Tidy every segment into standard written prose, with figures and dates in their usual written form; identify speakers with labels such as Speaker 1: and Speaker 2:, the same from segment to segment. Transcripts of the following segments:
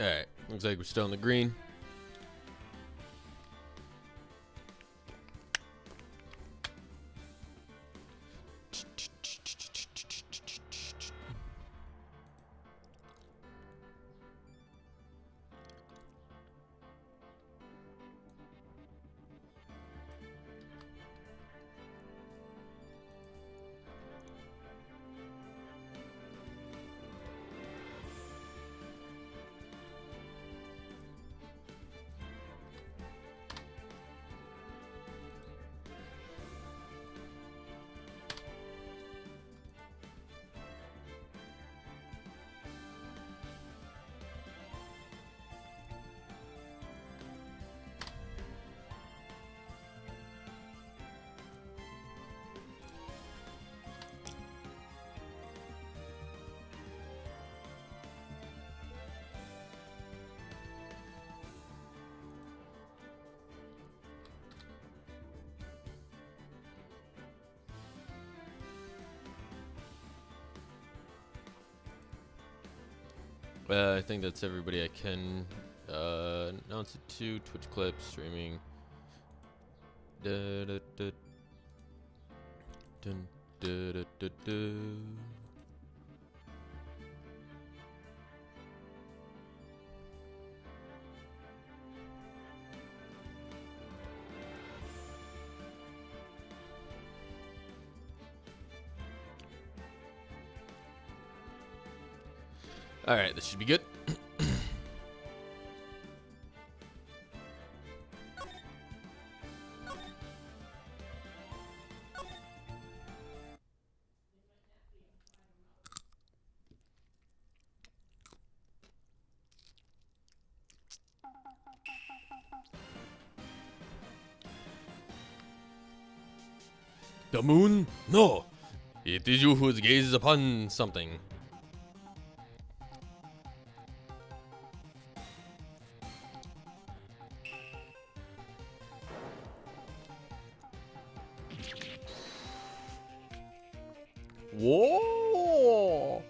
Speaker 1: Alright, looks like we're still in the green. I think that's everybody I can announce it to. Twitch clips, streaming. Da, da, da. Dun, da, da, da, da. All right, this should be good. The moon? No. It is you who gazes upon something. Whoa!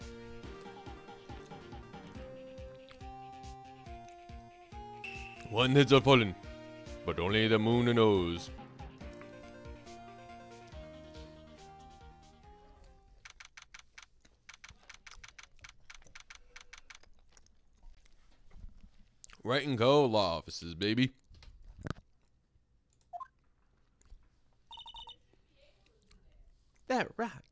Speaker 1: One heads are fallen, but only the moon knows. Right and go law offices, baby.
Speaker 2: That rock.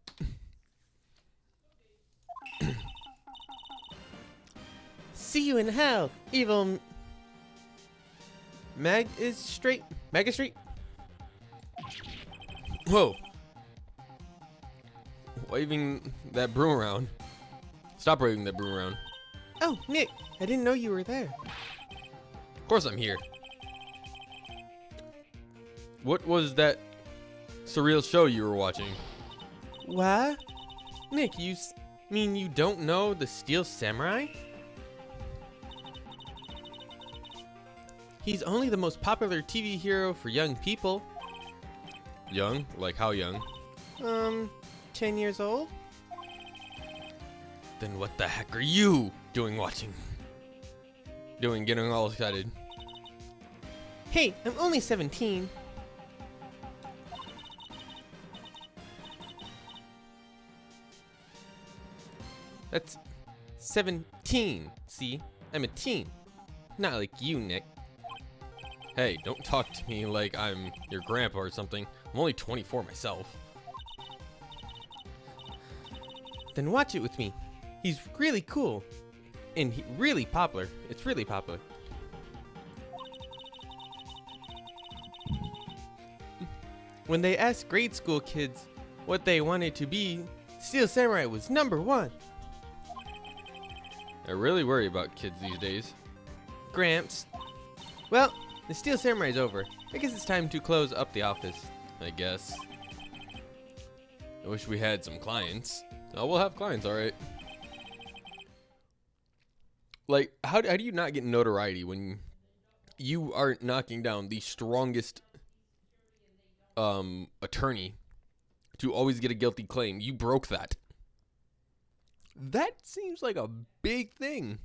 Speaker 2: See you in hell, evil magistrate.
Speaker 1: Whoa. Waving that broom around. Stop waving that broom around.
Speaker 2: Oh, Nick, I didn't know you were there.
Speaker 1: Of course I'm here. What was that surreal show you were watching?
Speaker 2: What? Nick, mean you don't know the Steel Samurai? He's only the most popular TV hero for young people.
Speaker 1: Young? Like how young?
Speaker 2: 10 years old?
Speaker 1: Then what the heck are you doing getting all excited?
Speaker 2: Hey, I'm only 17. That's 17. See, I'm a teen. Not like you, Nick.
Speaker 1: Hey, don't talk to me like I'm your grandpa or something. I'm only 24 myself.
Speaker 2: Then watch it with me. He's really cool. And really popular. It's really popular. When they asked grade school kids what they wanted to be, Steel Samurai was #1.
Speaker 1: I really worry about kids these days.
Speaker 2: Gramps. Well, the Steel Samurai's over. I guess it's time to close up the office.
Speaker 1: I guess. I wish we had some clients. Oh, we'll have clients, all right. Like, how do you not get notoriety when you are knocking down the strongest attorney to always get a guilty claim? You broke that.
Speaker 2: That seems like a big thing.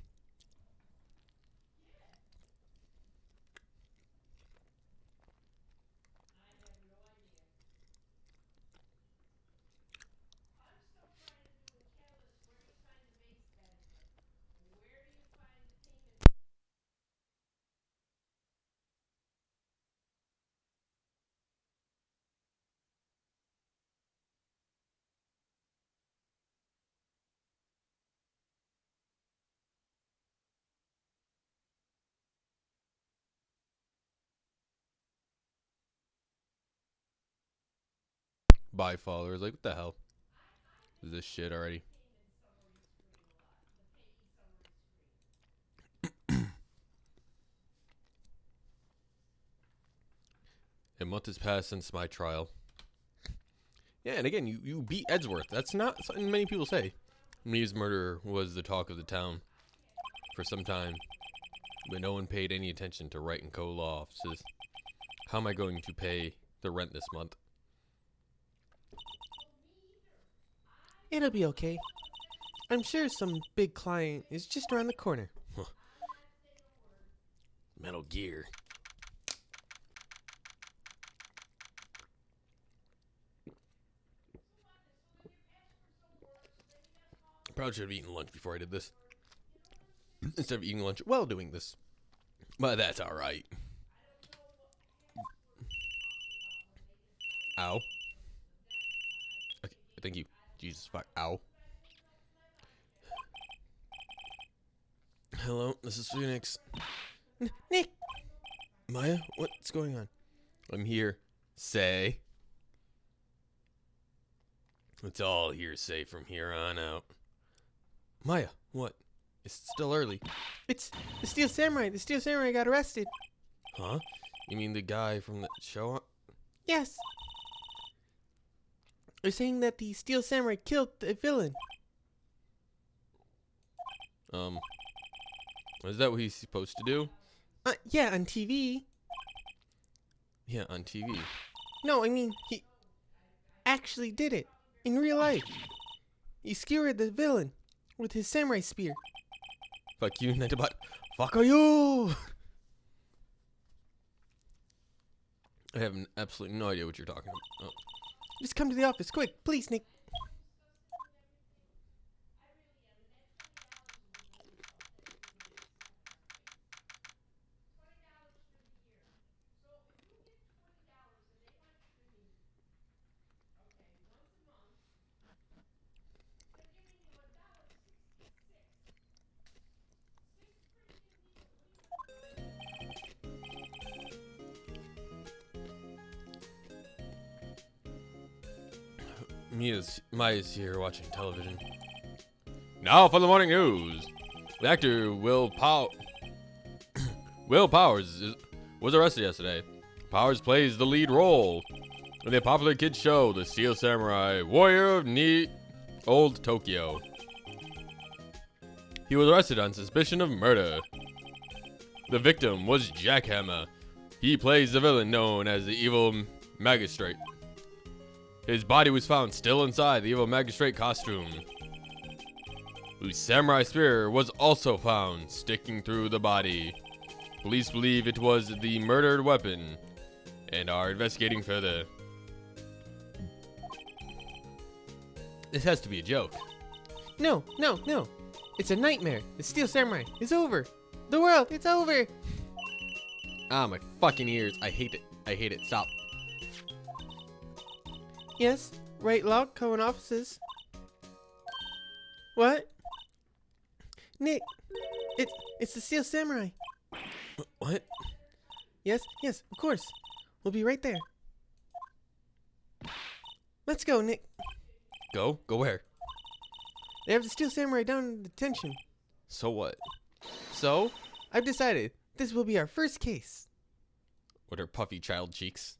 Speaker 1: buy followers. Like, what the hell is this shit already? A month has passed since my trial. Yeah, and again, you beat Edgeworth. That's not something many people say. Mia's murder was the talk of the town for some time, but no one paid any attention to Wright and Co. law offices. How am I going to pay the rent this month?
Speaker 2: It'll be okay. I'm sure some big client is just around the corner.
Speaker 1: Metal Gear. Probably should have eaten lunch before I did this. Instead of eating lunch while doing this. But that's alright. Ow. Okay, thank you. Jesus fuck. Ow. Hello, this is Phoenix.
Speaker 2: Nick!
Speaker 1: Maya, what's going on? I'm here. Say. It's all hearsay from here on out. Maya, what? It's still early.
Speaker 2: It's the Steel Samurai. The Steel Samurai got arrested.
Speaker 1: Huh? You mean the guy from the show?
Speaker 2: Yes. They're saying that the Steel Samurai killed the villain.
Speaker 1: Is that what he's supposed to do?
Speaker 2: Yeah, on TV.
Speaker 1: Yeah, on TV.
Speaker 2: No, I mean, he actually did it. In real life. He skewered the villain with his samurai spear.
Speaker 1: Fuck you, Nightbot. Fuck you! I have absolutely no idea what you're talking about. Oh.
Speaker 2: Just come to the office, quick, please, Nick.
Speaker 1: Maya's here watching television. Now for the morning news. The actor Will Powers was arrested yesterday. Powers plays the lead role in the popular kids show, The Steel Samurai, Warrior of Old Tokyo. He was arrested on suspicion of murder. The victim was Jackhammer. He plays the villain known as the Evil Magistrate. His body was found still inside the Evil Magistrate costume, whose samurai spear was also found sticking through the body. Police believe it was the murdered weapon and are investigating further. This has to be a joke.
Speaker 2: No. It's a nightmare. The Steel Samurai is over. The world, it's over.
Speaker 1: Ah, my fucking ears. I hate it. Stop.
Speaker 2: Yes, right, log, Cohen offices. What? Nick, it's the Steel Samurai.
Speaker 1: What?
Speaker 2: Yes, of course. We'll be right there. Let's go, Nick.
Speaker 1: Go where?
Speaker 2: They have the Steel Samurai down in detention.
Speaker 1: So what?
Speaker 2: So, I've decided this will be our first case.
Speaker 1: What are puffy child cheeks?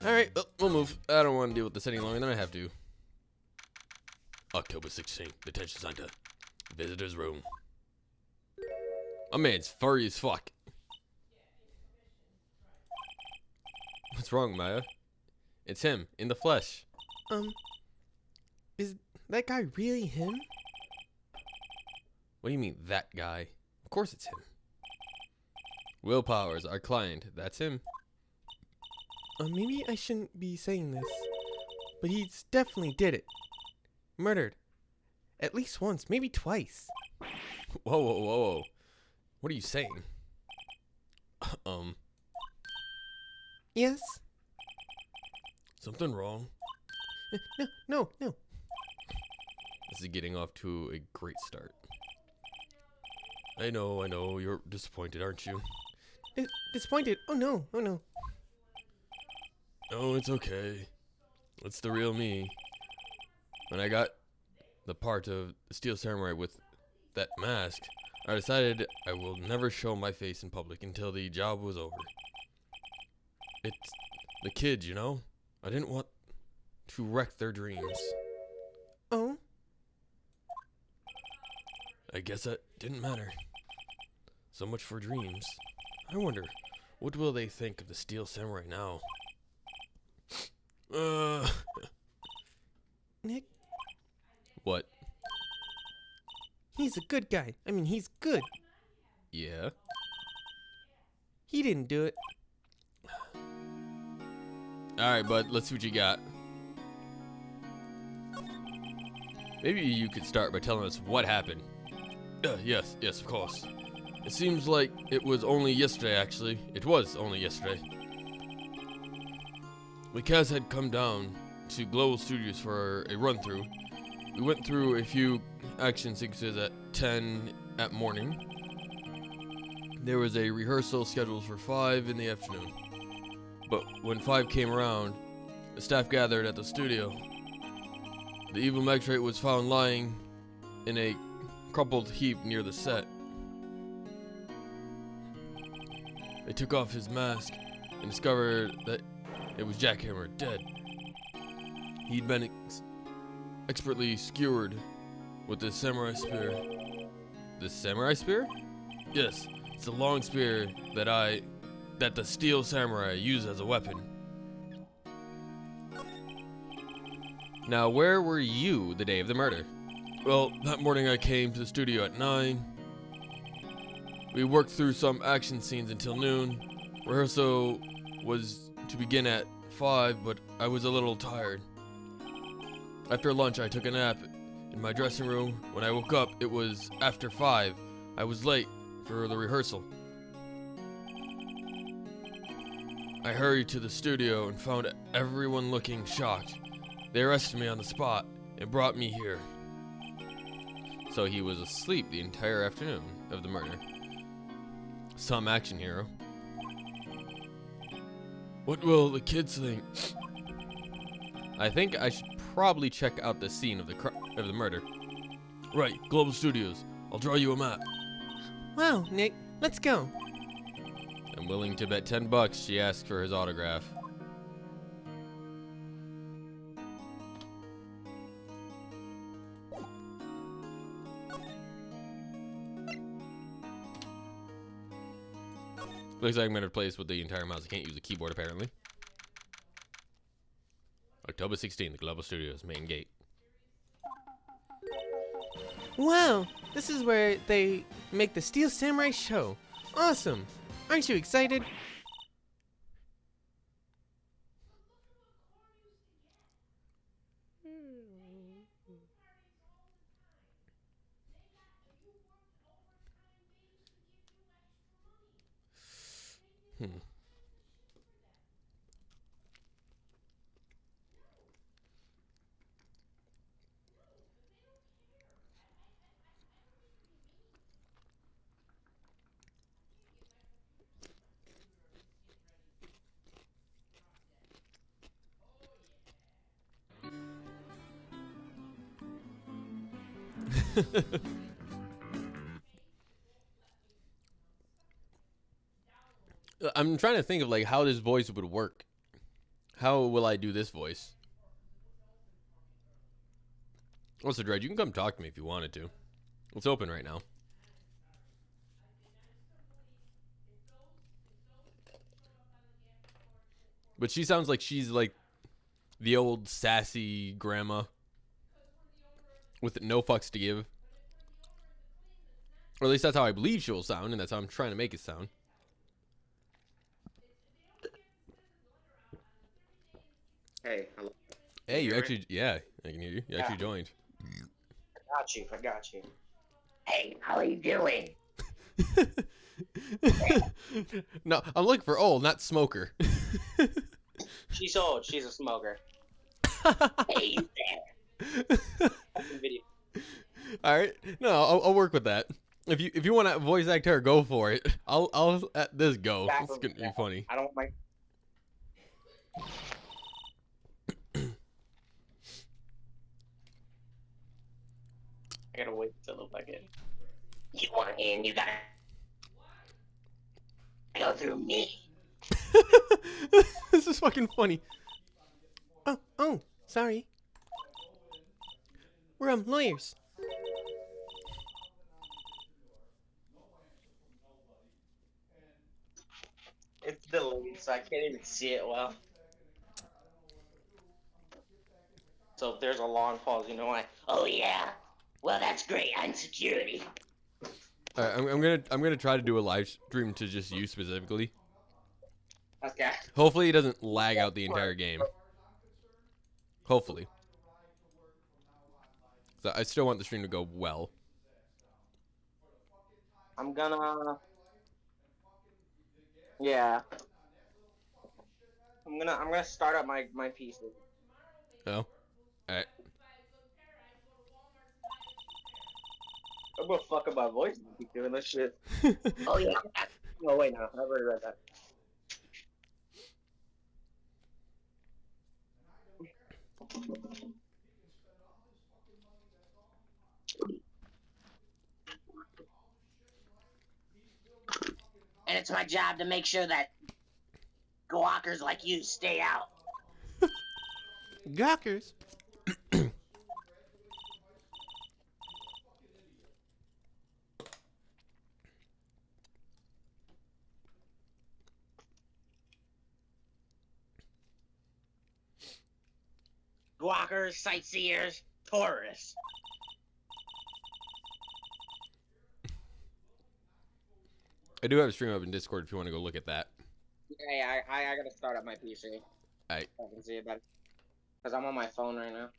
Speaker 2: Alright,
Speaker 1: Well, we'll move. I don't want to deal with this any longer than I have to. October 16th, detention center. Visitor's room. My man's furry as fuck. What's wrong, Maya? It's him, in the flesh.
Speaker 2: Is that guy really him?
Speaker 1: What do you mean, that guy? Of course it's him. Will Powers, our client. That's him.
Speaker 2: Maybe I shouldn't be saying this, but he's definitely did it. Murdered. At least once, maybe twice.
Speaker 1: Whoa. What are you saying?
Speaker 2: Yes?
Speaker 1: Something wrong?
Speaker 2: No.
Speaker 1: This is getting off to a great start. I know. You're disappointed, aren't you?
Speaker 2: Disappointed? Oh no.
Speaker 1: Oh, it's okay. It's the real me. When I got the part of the Steel Samurai with that mask, I decided I will never show my face in public until the job was over. It's the kids, you know? I didn't want to wreck their dreams.
Speaker 2: Oh?
Speaker 1: I guess that didn't matter. So much for dreams. I wonder, what will they think of the Steel Samurai now?
Speaker 2: Nick,
Speaker 1: What?
Speaker 2: he's a good guy. I mean, he's good.
Speaker 1: Yeah?
Speaker 2: He didn't do it.
Speaker 1: Alright, bud, let's see what you got. Maybe you could start by telling us what happened. Yes, of course. It seems like it was only yesterday, actually. It was only yesterday. The Kaz had come down to Global Studios for a run-through. We went through a few action sequences at 10 at morning. There was a rehearsal scheduled for 5 in the afternoon. But when 5 came around, the staff gathered at the studio. The evil magistrate was found lying in a crumpled heap near the set. They took off his mask and discovered that it was Jackhammer, dead. He'd been expertly skewered with the samurai spear. The samurai spear? Yes, it's a long spear that the Steel Samurai used as a weapon. Now, where were you the day of the murder? Well, that morning I came to the studio at 9. We worked through some action scenes until noon. Rehearsal was to begin at 5, but I was a little tired. After lunch, I took a nap in my dressing room. When I woke up, it was after 5. I was late for the rehearsal. I hurried to the studio and found everyone looking shocked. They arrested me on the spot and brought me here. So he was asleep the entire afternoon of the murder. Some action hero. What will the kids think? I think I should probably check out the scene of the murder. Right, Global Studios. I'll draw you a map.
Speaker 2: Wow, Nick, let's go.
Speaker 1: I'm willing to bet $10 she asked for his autograph. Looks like I'm gonna play this with the entire mouse. I can't use the keyboard apparently. October 16th, the Global Studios main gate.
Speaker 2: Wow, this is where they make the Steel Samurai show. Awesome. Aren't you excited?
Speaker 1: Hmm. I'm trying to think of like how this voice would work. How will I do this voice? Also, Dred, you can come talk to me if you wanted to. It's open right now. But she sounds like she's like the old sassy grandma with no fucks to give. Or at least that's how I believe she will sound, and that's how I'm trying to make it sound.
Speaker 3: Hey, hello. Can
Speaker 1: Hey, you
Speaker 3: hear me?
Speaker 1: actually, yeah, I can hear you. You actually joined.
Speaker 3: I got you. Hey, how are you doing?
Speaker 1: No, I'm looking for old, not smoker.
Speaker 3: She's old. She's a smoker. Hey, you there? Fucking video.
Speaker 1: All right, no, I'll work with that. If you want to voice act her, go for it. I'll let this go.
Speaker 3: Back
Speaker 1: It's
Speaker 3: with
Speaker 1: gonna be
Speaker 3: that.
Speaker 1: funny.
Speaker 3: I don't like. I gotta wait till the fucking. You want in? You gotta go through me.
Speaker 2: This is fucking funny. Oh, sorry. We're lawyers.
Speaker 3: It's delayed, so I can't even see it well. So if there's a long pause, you know why? Oh yeah. Well, that's great. I'm security.
Speaker 1: I'm gonna try to do a live stream to just you specifically.
Speaker 3: Okay.
Speaker 1: Hopefully, it doesn't lag out the entire game. Hopefully, so I still want the stream to go well.
Speaker 3: I'm gonna. Yeah. I'm gonna start up my PC.
Speaker 1: Oh, all right.
Speaker 3: I'm gonna fuck up my voice and keep doing this shit. Oh yeah. Oh wait, no. I've already read that. And it's my job to make sure that gawkers like you stay out.
Speaker 2: Gawkers.
Speaker 3: Gawkers, sightseers, tourists.
Speaker 1: I do have a stream up in Discord if you want to go look at that.
Speaker 3: Yeah, I gotta start up my PC.
Speaker 1: Alright.
Speaker 3: I can see it better. Because I'm on my phone right now.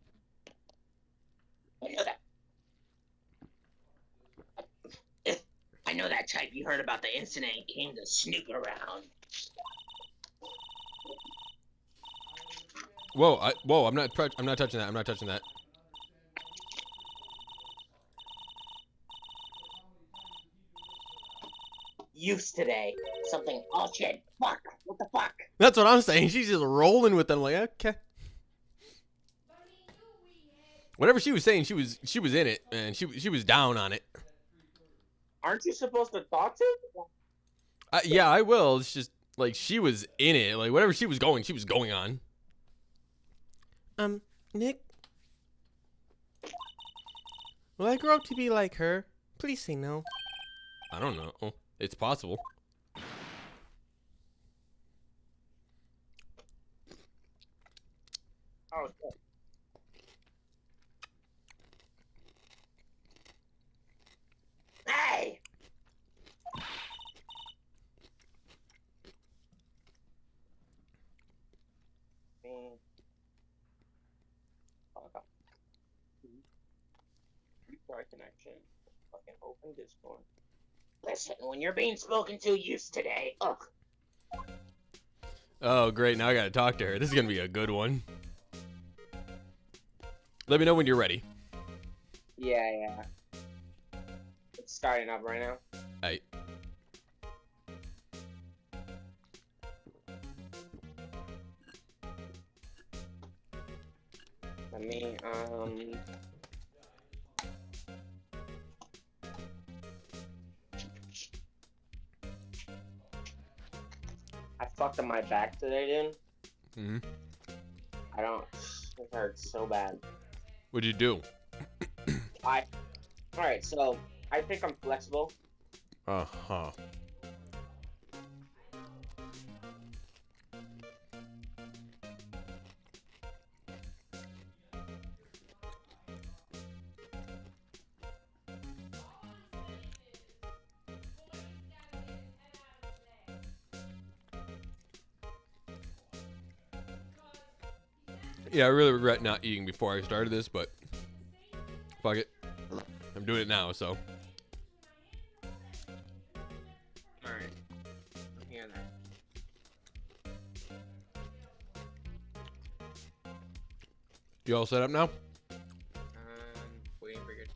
Speaker 3: I know that. I know that type. You heard about the incident and came to snoop around.
Speaker 1: Whoa! I'm not touching that. I'm not touching that.
Speaker 3: Use today. Something. Oh shit. Fuck. What the fuck?
Speaker 2: That's what I'm saying. She's just rolling with them. Like, okay.
Speaker 1: Whatever she was saying, she was in it, and she was down on it.
Speaker 3: Aren't you supposed to talk to?
Speaker 1: Yeah, I will. It's just like she was in it. Like whatever she was going on.
Speaker 2: Nick. Will I grow up to be like her? Please say no.
Speaker 1: I don't know. It's possible.
Speaker 3: Oh shit. Hey! Restart connection. Fucking open Discord. Listen, when you're being spoken to, use today. Ugh.
Speaker 1: Oh, great. Now I gotta talk to her. This is gonna be a good one. Let me know when you're ready.
Speaker 3: Yeah. It's starting up right now.
Speaker 1: Alright.
Speaker 3: Let me, I fucked up my back today, dude.
Speaker 1: Mm-hmm.
Speaker 3: It hurts so bad.
Speaker 1: What'd you do?
Speaker 3: Alright, so, I think I'm flexible.
Speaker 1: Uh-huh. Yeah, I really regret not eating before I started this, but fuck it. I'm doing it now, so.
Speaker 3: Alright. I'm hearing that.
Speaker 1: You all set up now?
Speaker 3: Waiting for your...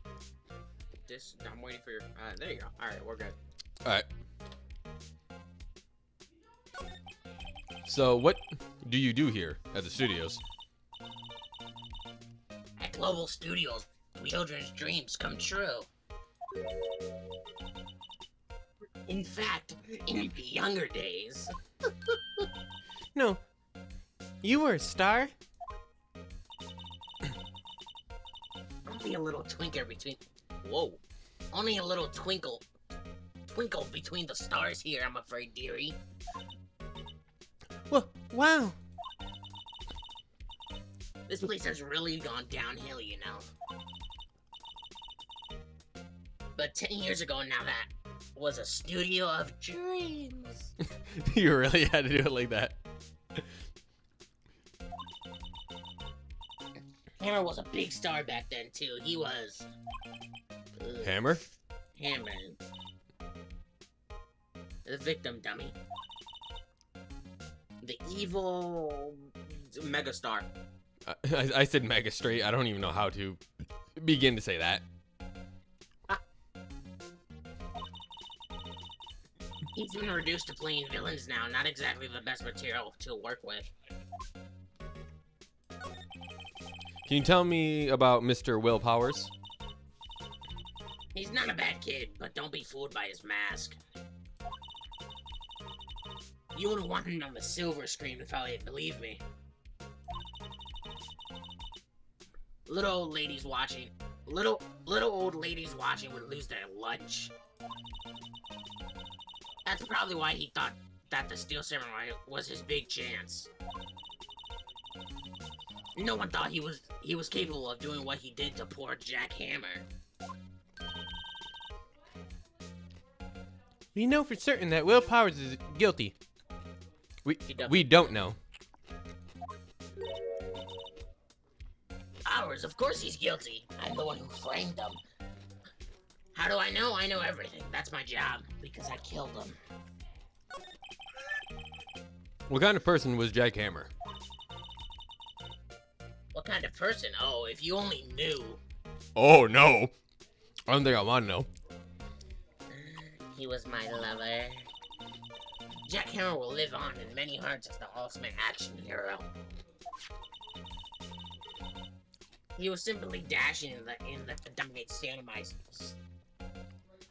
Speaker 3: I'm waiting for your... there you go. Alright, we're good.
Speaker 1: Alright. So what do you do here at the studios?
Speaker 4: At Global Studios, children's dreams come true. In fact, in the younger days,
Speaker 2: No. You were a star?
Speaker 4: only a little twinkle between. Whoa. Only a little twinkle between the stars here, I'm afraid, dearie.
Speaker 2: Well, wow.
Speaker 4: This place has really gone downhill, you know. But 10 years ago now, that was a studio of dreams.
Speaker 1: You really had to do it like that.
Speaker 4: Hammer was a big star back then, too. He was...
Speaker 1: Hammer?
Speaker 4: Hammer. The victim, dummy. The evil... megastar.
Speaker 1: I said mega straight. I don't even know how to begin to say that.
Speaker 4: He's been reduced to playing villains now. Not exactly the best material to work with.
Speaker 1: Can you tell me about Mr. Will Powers?
Speaker 4: He's not a bad kid, but don't be fooled by his mask. You wouldn't want him on the silver screen if I believe me. Little old ladies watching would lose their lunch. That's probably why he thought that the Steel Samurai was his big chance. No one thought he was capable of doing what he did to poor Jack Hammer.
Speaker 2: We know for certain that Will Powers is guilty.
Speaker 1: We don't know.
Speaker 4: Powers, of course he's guilty. I'm the one who framed him. How do I know? I know everything. That's my job, because I killed him.
Speaker 1: What kind of person was Jack Hammer?
Speaker 4: What kind of person? Oh, if you only knew.
Speaker 1: Oh no. I don't think I want to know.
Speaker 4: He was my lover. Jack Hammer will live on in many hearts as the ultimate action hero. He was simply dashing in the Dominate Samurai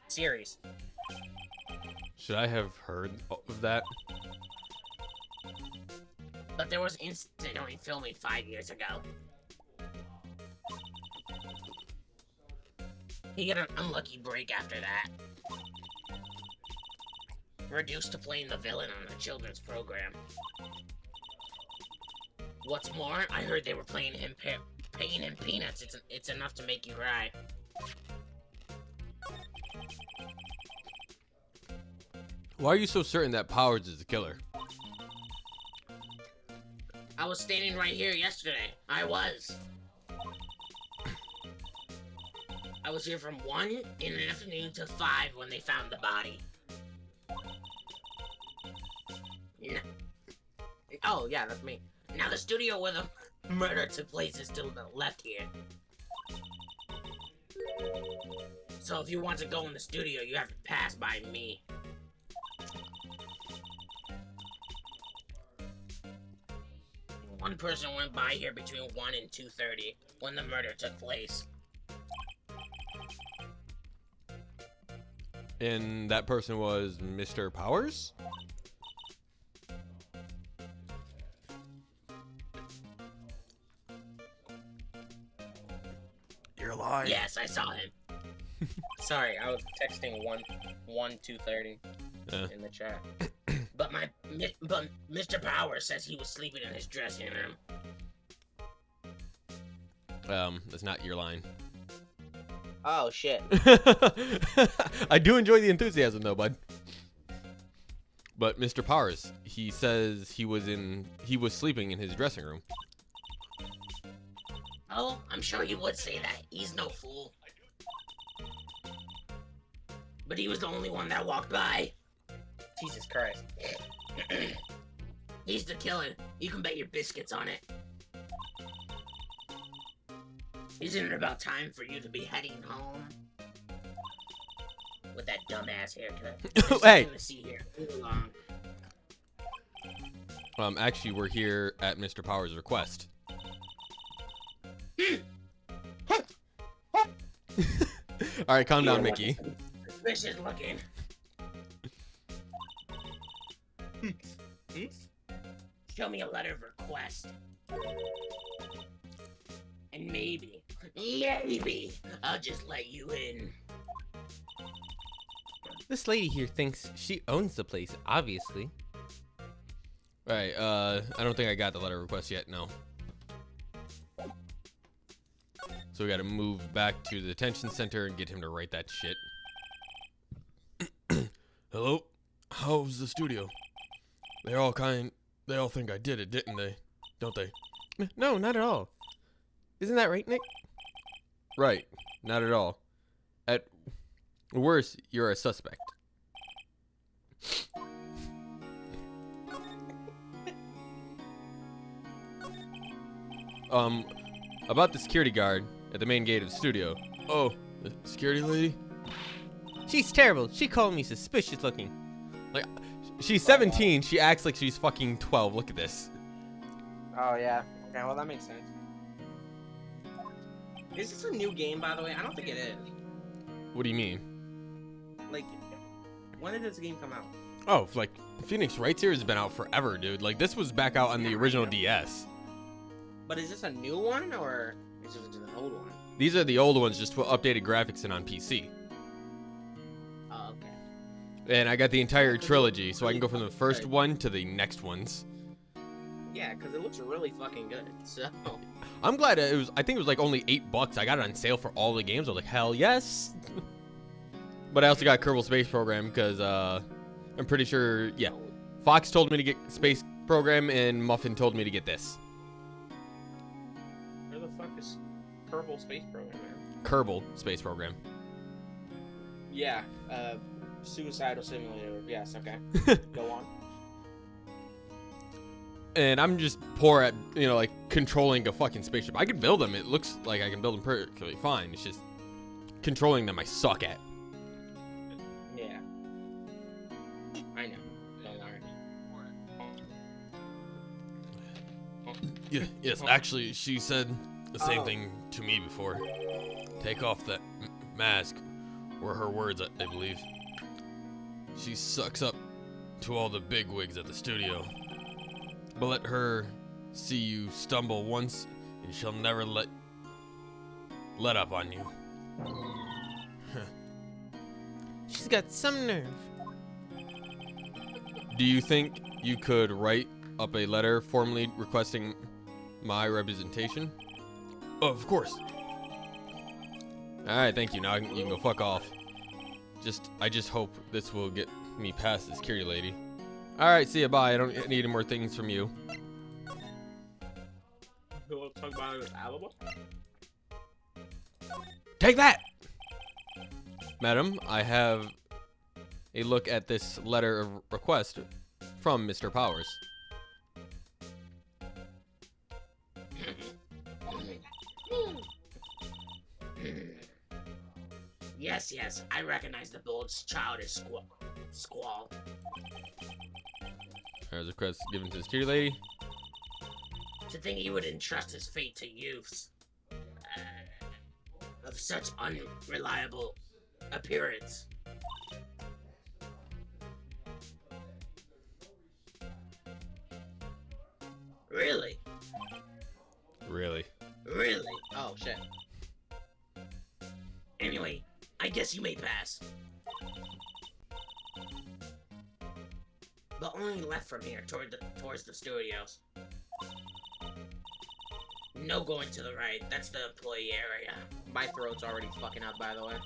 Speaker 4: series.
Speaker 1: Should I have heard of that?
Speaker 4: But there was an incident during filming 5 years ago. He got an unlucky break after that. Reduced to playing the villain on the children's program. What's more, I heard they were paying him peanuts. It's enough to make you cry.
Speaker 1: Why are you so certain that Powers is the killer?
Speaker 4: I was standing right here yesterday. I was here from 1 in the afternoon to 5 when they found the body. Oh, yeah, that's me. Now the studio where the murder took place is to the left here. So if you want to go in the studio, you have to pass by me. One person went by here between 1 and 2:30 when the murder took place.
Speaker 1: And that person was Mr. Powers? You're lying.
Speaker 4: Yes, I saw him. Sorry, I was texting 2:30 in the chat. But Mr. Powers says he was sleeping in his dressing room.
Speaker 1: That's not your line.
Speaker 3: Oh shit.
Speaker 1: I do enjoy the enthusiasm though, bud. But Mr. Powers, he says he was sleeping in his dressing room.
Speaker 4: Oh, I'm sure he would say that. He's no fool. But he was the only one that walked by. Jesus Christ. He's the killer. You can bet your biscuits on it. Isn't it about time for you to be heading home? With that dumbass haircut. There's
Speaker 1: Hey!
Speaker 4: nothing to see here. Move along.
Speaker 1: Actually, we're here at Mr. Powers' request. All right, calm down, Mickey.
Speaker 4: Suspicious looking. Show me a letter of request. And maybe I'll just let you in.
Speaker 2: This lady here thinks she owns the place, obviously.
Speaker 1: All right, I don't think I got the letter of request yet, no. So we gotta move back to the detention center and get him to write that shit. Hello? How's the studio? They all think I did it, didn't they? Don't they?
Speaker 2: No, not at all. Isn't that right, Nick?
Speaker 1: Right, not at all. At worst, you're a suspect. About the security guard at the main gate of the studio. Oh, the security lady?
Speaker 2: She's terrible. She called me suspicious looking.
Speaker 1: Like, she's 17. She acts like she's fucking 12. Look at this.
Speaker 4: Oh yeah. Okay, well that makes sense. Is this a new game, by the way? I don't think it is.
Speaker 1: What do you mean?
Speaker 4: Like, when did this game come out?
Speaker 1: Oh, like, Phoenix Wright series has been out forever, dude. Like, this was back out on the original DS.
Speaker 4: But is this a new one, or is it just an old one?
Speaker 1: These are the old ones, just with updated graphics and on PC.
Speaker 4: Oh, okay.
Speaker 1: And I got the entire trilogy, so I can go from the first one to the next ones.
Speaker 4: Yeah, because it looks really fucking good, so...
Speaker 1: I'm glad it was, I think it was like only $8. I got it on sale for all the games. I was like, hell yes. But I also got Kerbal Space Program because I'm pretty sure, yeah. Fox told me to get Space Program and Muffin told me to get this.
Speaker 4: Where the fuck is Kerbal Space Program, man?
Speaker 1: Kerbal Space Program.
Speaker 4: Yeah, Suicidal Simulator. Yes, okay. Go on.
Speaker 1: And I'm just poor at, you know, like, controlling a fucking spaceship. I can build them. It looks like I can build them perfectly fine. It's just controlling them I suck at.
Speaker 4: Yeah. I know. Don't worry.
Speaker 1: Yeah, yes, actually, she said the same thing to me before. Take off that mask, were her words, I believe. She sucks up to all the bigwigs at the studio. But let her see you stumble once, and she'll never let up on you.
Speaker 2: She's got some nerve.
Speaker 1: Do you think you could write up a letter formally requesting my representation? Oh, of course. Alright, thank you. Now you can go fuck off. I just hope this will get me past the security lady. Alright, see ya, bye. I don't need any more things from you.
Speaker 4: You want to talk about it with Alabama?
Speaker 1: Take that! Madam, I have a look at this letter of request from Mr. Powers.
Speaker 4: Yes, I recognize the bold childish squall.
Speaker 1: There's a request given to the security lady.
Speaker 4: To think he would entrust his fate to youths of such unreliable appearance. Really?
Speaker 1: Really?
Speaker 4: Really? Oh, shit. Anyway, I guess you may pass. But only left from here towards the studios. No going to the right. That's the employee area. My throat's already fucking up, by the way.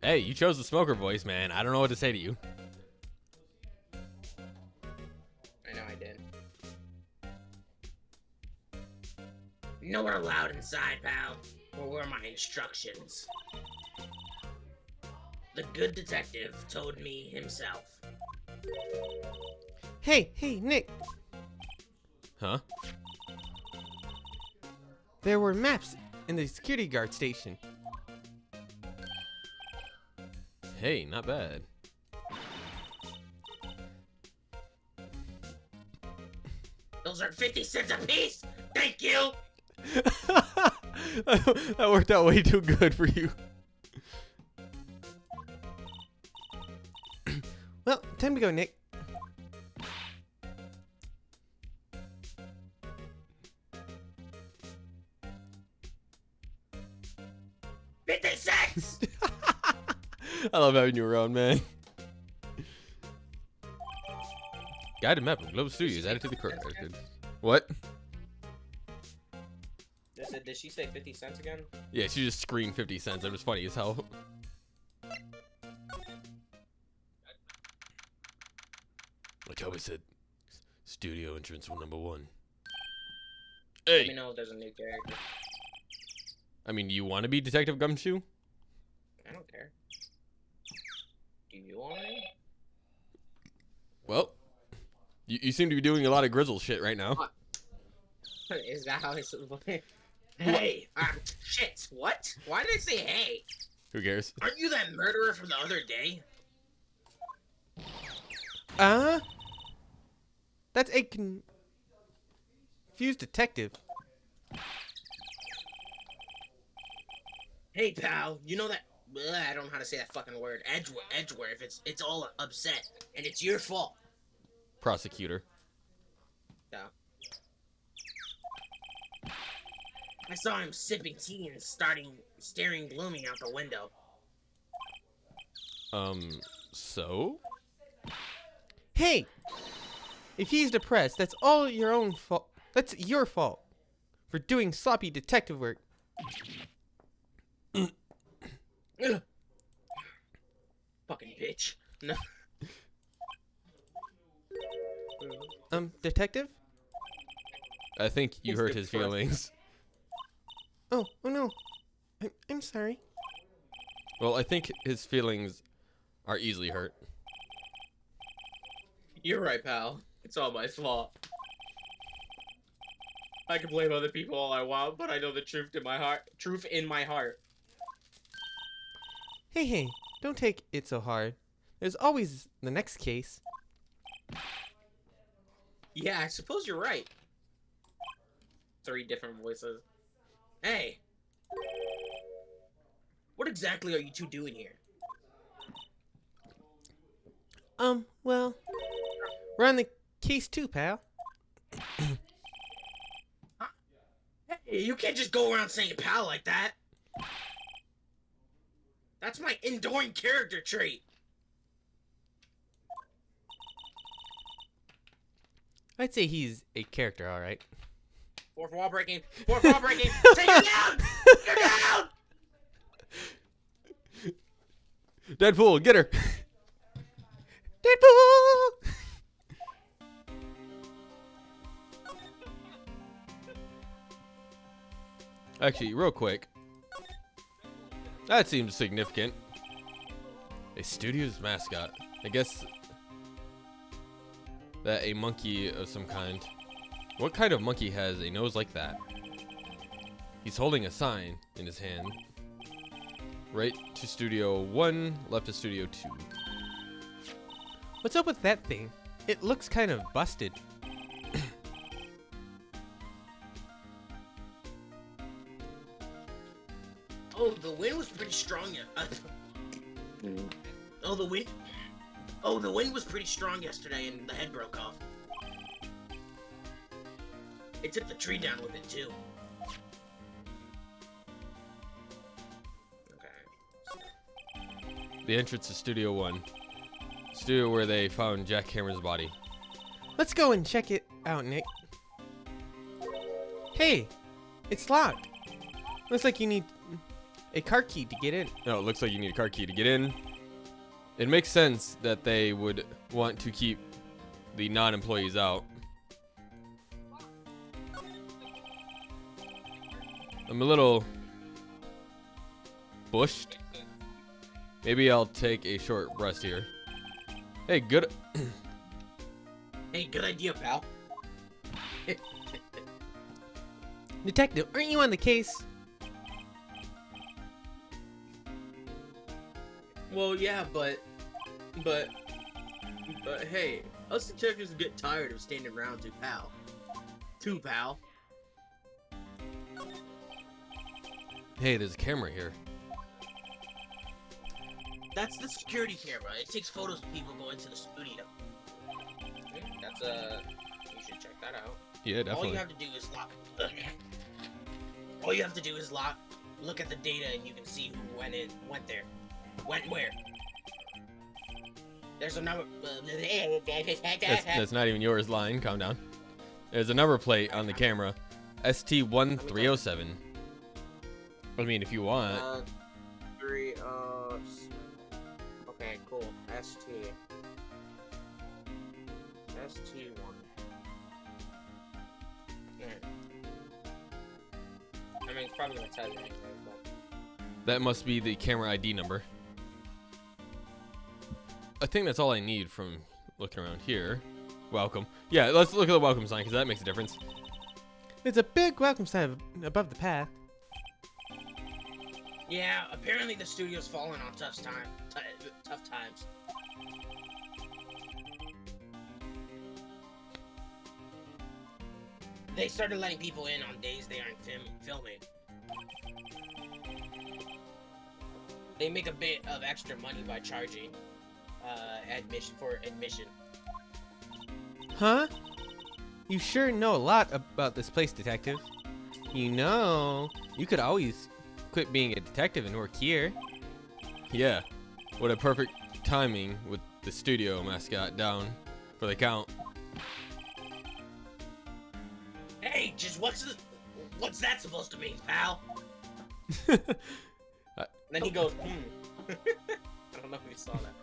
Speaker 1: Hey, you chose the smoker voice, man. I don't know what to say to you.
Speaker 4: I know I did. Nowhere allowed inside, pal. Or were my instructions? The good detective told me himself.
Speaker 2: Hey, Nick.
Speaker 1: Huh?
Speaker 2: There were maps in the security guard station.
Speaker 1: Hey, not bad.
Speaker 4: Those are 50 cents a piece. Thank you.
Speaker 1: That worked out way too good for you.
Speaker 2: Well, time to go, Nick.
Speaker 4: $0.50.
Speaker 1: I love having you around, man. Guided map of Globe Studios added to the current. What?
Speaker 4: Did she say 50 cents again?
Speaker 1: Yeah, she just screamed 50 cents. That was funny as hell. Like Toby said, studio entrance number 1.
Speaker 4: Let me
Speaker 1: Hey!
Speaker 4: know if there's a new character.
Speaker 1: I mean, you want to be Detective Gumshoe?
Speaker 4: I don't care. Do you want me?
Speaker 1: Well, you seem to be doing a lot of Grizzle shit right now.
Speaker 4: Is that how it's... Hey! Shit, what? Why did I say hey?
Speaker 1: Who cares?
Speaker 4: Aren't you that murderer from the other day?
Speaker 2: That's a confused detective.
Speaker 4: Hey, pal, you know that... I don't know how to say that fucking word. Edgeware, if it's all upset. And it's your fault.
Speaker 1: Prosecutor.
Speaker 4: No. I saw him sipping tea and staring gloomy out the window.
Speaker 1: So?
Speaker 2: Hey! If he's depressed, that's all your own fault. That's your fault. For doing sloppy detective work.
Speaker 4: Ugh. Fucking bitch. No.
Speaker 2: Detective?
Speaker 1: I think you
Speaker 4: He's
Speaker 1: hurt his
Speaker 4: depressed.
Speaker 1: feelings.
Speaker 2: Oh no. I'm sorry.
Speaker 1: Well, I think his feelings are easily hurt.
Speaker 4: You're right, pal. It's all my fault. I can blame other people all I want, but I know the truth in my heart. Truth in my heart.
Speaker 2: Hey, don't take it so hard. There's always the next case.
Speaker 4: Yeah, I suppose you're right. 3 different voices. Hey! What exactly are you two doing here?
Speaker 2: Well, we're on the case too, pal.
Speaker 4: Hey, you can't just go around saying pal like that. That's my enduring character trait.
Speaker 2: I'd say he's a character, alright.
Speaker 4: Fourth wall breaking. Fourth wall breaking. Take her down! You're down!
Speaker 1: Deadpool, get her!
Speaker 2: Deadpool!
Speaker 1: Actually, real quick. That seems significant. A studio's mascot. I guess that a monkey of some kind. What kind of monkey has a nose like that? He's holding a sign in his hand. Right to Studio 1, left to Studio 2.
Speaker 2: What's up with that thing? It looks kind of busted.
Speaker 4: Oh, the wind was pretty strong. The wind was pretty strong yesterday, and the head broke off. It took the tree down with it too. Okay.
Speaker 1: The entrance to Studio 1. Studio where they found Jack Hammer's body.
Speaker 2: Let's go and check it out, Nick. Hey, it's locked. Looks like you need a car key to get in.
Speaker 1: No, it looks like you need a car key to get in. It makes sense that they would want to keep the non-employees out. I'm a little bushed. Maybe I'll take a short rest here. Hey, good.
Speaker 4: Hey, good idea, pal.
Speaker 2: Detective, aren't you on the case?
Speaker 4: Well, yeah, but hey, us detectives get tired of standing around too, pal. 2, pal.
Speaker 1: Hey, there's a camera here.
Speaker 4: That's the security camera. It takes photos of people going to the studio. That's you should check that out.
Speaker 1: Yeah, definitely.
Speaker 4: All you have to do is lock. All you have to do is look at the data, and you can see who went there, went where. There's a number.
Speaker 1: That's not even yours, line. Calm down. There's a number plate on the camera. ST1307. I mean, if you want.
Speaker 4: 3. Okay, cool. ST1. I mean, it's probably gonna tell you anyway, but...
Speaker 1: That must be the camera ID number. I think that's all I need from looking around here. Welcome. Yeah, let's look at the welcome sign, because that makes a difference.
Speaker 2: There's a big welcome sign above the path.
Speaker 4: Yeah, apparently the studio's fallen on tough times. They started letting people in on days they aren't filming. They make a bit of extra money by charging admission.
Speaker 2: Huh? You sure know a lot about this place, detective. You know, you could always quit being a detective and work here.
Speaker 1: Yeah. What a perfect timing with the studio mascot down for the count.
Speaker 4: Hey, just what's that supposed to mean, pal? Then he goes, I don't know if you saw that.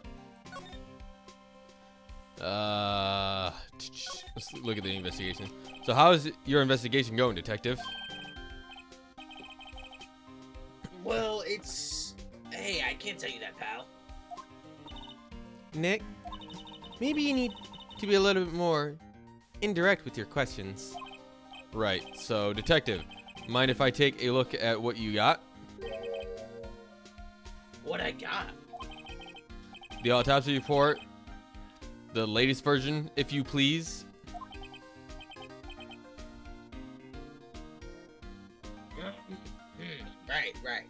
Speaker 1: Let's look at the investigation. So how is your investigation going, detective?
Speaker 4: Well, it's... Hey, I can't tell you that, pal.
Speaker 2: Nick, maybe you need to be a little bit more indirect with your questions.
Speaker 1: Right, so detective, mind if I take a look at what you got?
Speaker 4: What I got?
Speaker 1: The autopsy report, the latest version, if you please.
Speaker 4: Right.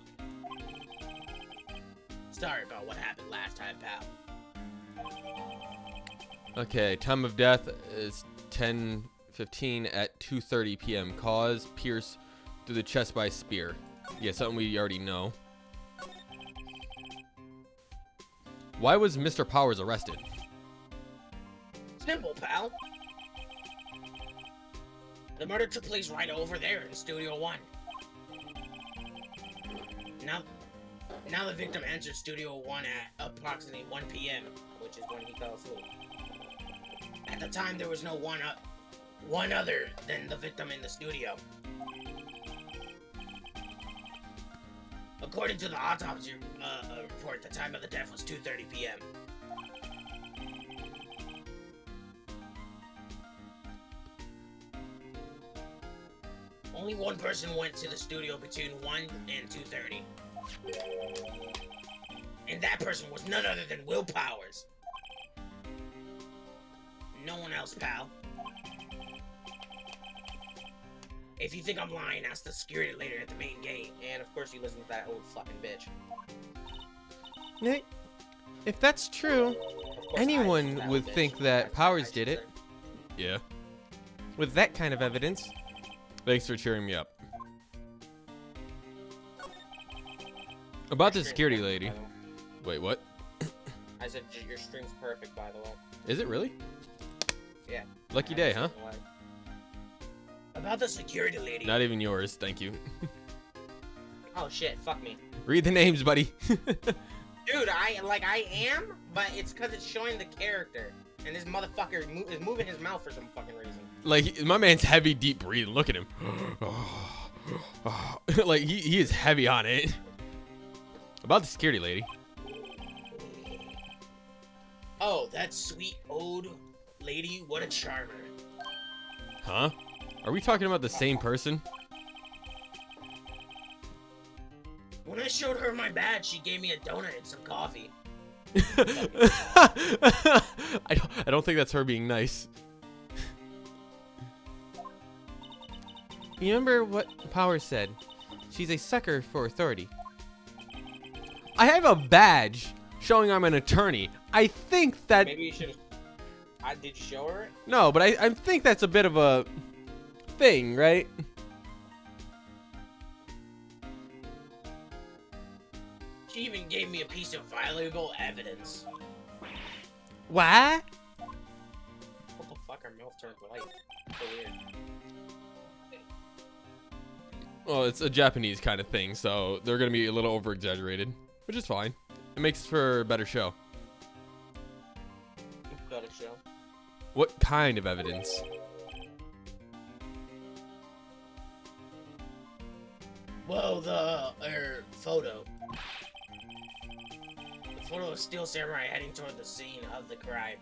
Speaker 4: Sorry about what happened last time, pal.
Speaker 1: Okay, time of death is 10:15 at 2:30 p.m. Cause, pierce through the chest by spear. Yeah, something we already know. Why was Mr. Powers arrested?
Speaker 4: Simple, pal. The murder took place right over there in Studio 1. Now the victim entered Studio 1 at approximately 1 p.m., which is when he fell asleep. At the time, there was no one other than the victim in the studio. According to the autopsy report, the time of the death was 2:30 p.m. Only one person went to the studio between 1 and 2:30. And that person was none other than Will Powers. No one else, pal. If you think I'm lying, ask the security lady at the main gate. And of course you listen to that old fucking bitch.
Speaker 2: Nick, if that's true,
Speaker 4: Of course,
Speaker 2: anyone
Speaker 4: I
Speaker 2: would
Speaker 4: bitch.
Speaker 2: think that Powers did it.
Speaker 1: Yeah.
Speaker 2: With that kind of evidence.
Speaker 1: Thanks for cheering me up. About the security lady. Wait, what?
Speaker 4: I said your stream's perfect, by the way.
Speaker 1: Is it really?
Speaker 4: Yeah.
Speaker 1: Lucky day, huh?
Speaker 4: About the security lady.
Speaker 1: Not even yours, thank you.
Speaker 4: Oh shit, fuck me.
Speaker 1: Read the names, buddy.
Speaker 4: Dude, I am, but it's because it's showing the character. And this motherfucker is moving his mouth for some fucking reason.
Speaker 1: Like, my man's heavy, deep breathing. Look at him. Like, he is heavy on it. About the security lady.
Speaker 4: Oh, that sweet old lady, what a charmer.
Speaker 1: Huh? Are we talking about the same person?
Speaker 4: When I showed her my badge, she gave me a donut and some coffee.
Speaker 1: I don't think that's her being nice.
Speaker 2: Remember what Power said. She's a sucker for authority. I have a badge showing I'm an attorney. I think that...
Speaker 4: Maybe you should. Did you show her?
Speaker 2: No, but I think that's a bit of a thing, right?
Speaker 4: She even gave me a piece of valuable evidence.
Speaker 2: What?
Speaker 4: What the fuck? Her mouth turned white. So weird.
Speaker 1: Well, it's a Japanese kind of thing, so they're gonna be a little over exaggerated, which is fine. It makes for a better show.
Speaker 4: Got a show.
Speaker 1: What kind of evidence?
Speaker 4: Well, the photo. The photo of Steel Samurai heading toward the scene of the crime.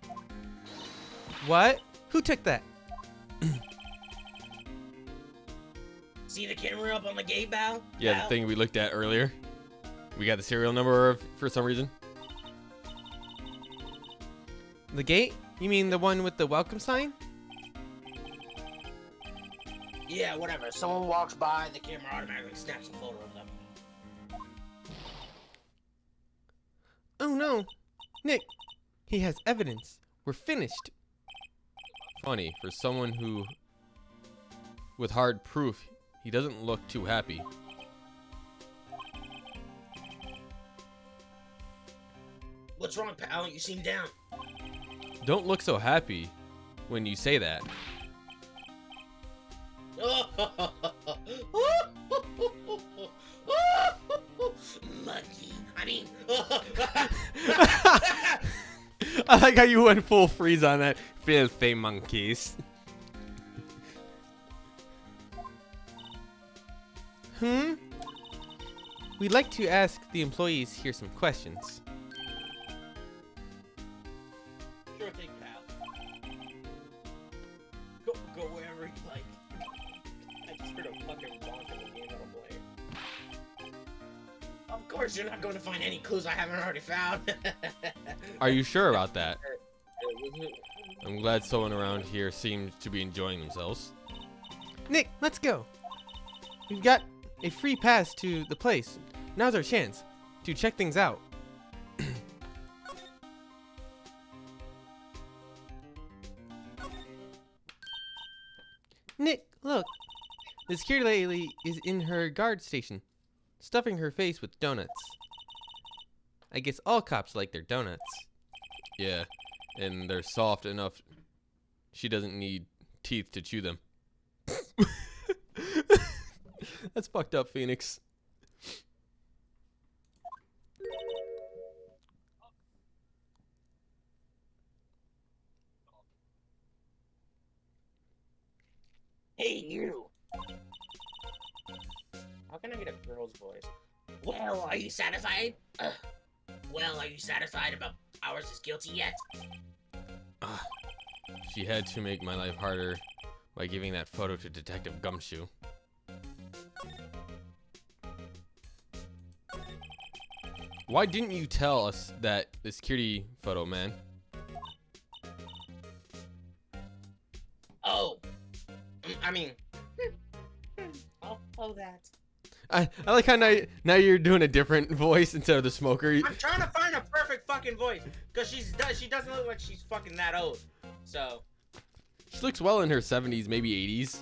Speaker 2: What? Who took that?
Speaker 4: See the camera up on the gate bow?
Speaker 1: Yeah, the thing we looked at earlier. We got the serial number for some reason.
Speaker 2: The gate? You mean the one with the welcome sign?
Speaker 4: Yeah, whatever. Someone walks by, the camera automatically snaps a photo of them.
Speaker 2: Oh no. Nick, he has evidence. We're finished.
Speaker 1: Funny, for someone who... with hard proof, he doesn't look too happy.
Speaker 4: What's wrong, pal? You seem down.
Speaker 1: Don't look so happy when you say that.
Speaker 4: Monkey. I mean.
Speaker 2: I like how you went full freeze on that. Filthy monkeys. We'd like to ask the employees here some questions.
Speaker 4: Sure thing, pal. Go wherever you like. I just heard a fucking bonk in the game that I'm playing. Of course, you're not going to find any clues I haven't already found.
Speaker 1: Are you sure about that? I'm glad someone around here seems to be enjoying themselves.
Speaker 2: Nick, let's go. We've got a free pass to the place. Now's our chance to check things out. Nick, look. The security lady is in her guard station, stuffing her face with donuts. I guess all cops like their donuts.
Speaker 1: Yeah, and they're soft enough she doesn't need teeth to chew them. That's fucked up, Phoenix.
Speaker 4: Hey, you! How can I get a girl's voice? Well, are you satisfied? Well, are you satisfied about ours is guilty yet?
Speaker 1: She had to make my life harder by giving that photo to Detective Gumshoe. Why didn't you tell us that the security photo, man?
Speaker 4: Oh. I mean... Oh, that.
Speaker 2: I like how now you're doing a different voice instead of the smoker.
Speaker 4: I'm trying to find a perfect fucking voice. Because she doesn't look like she's fucking that old. So...
Speaker 1: She looks well in her 70s, maybe 80s.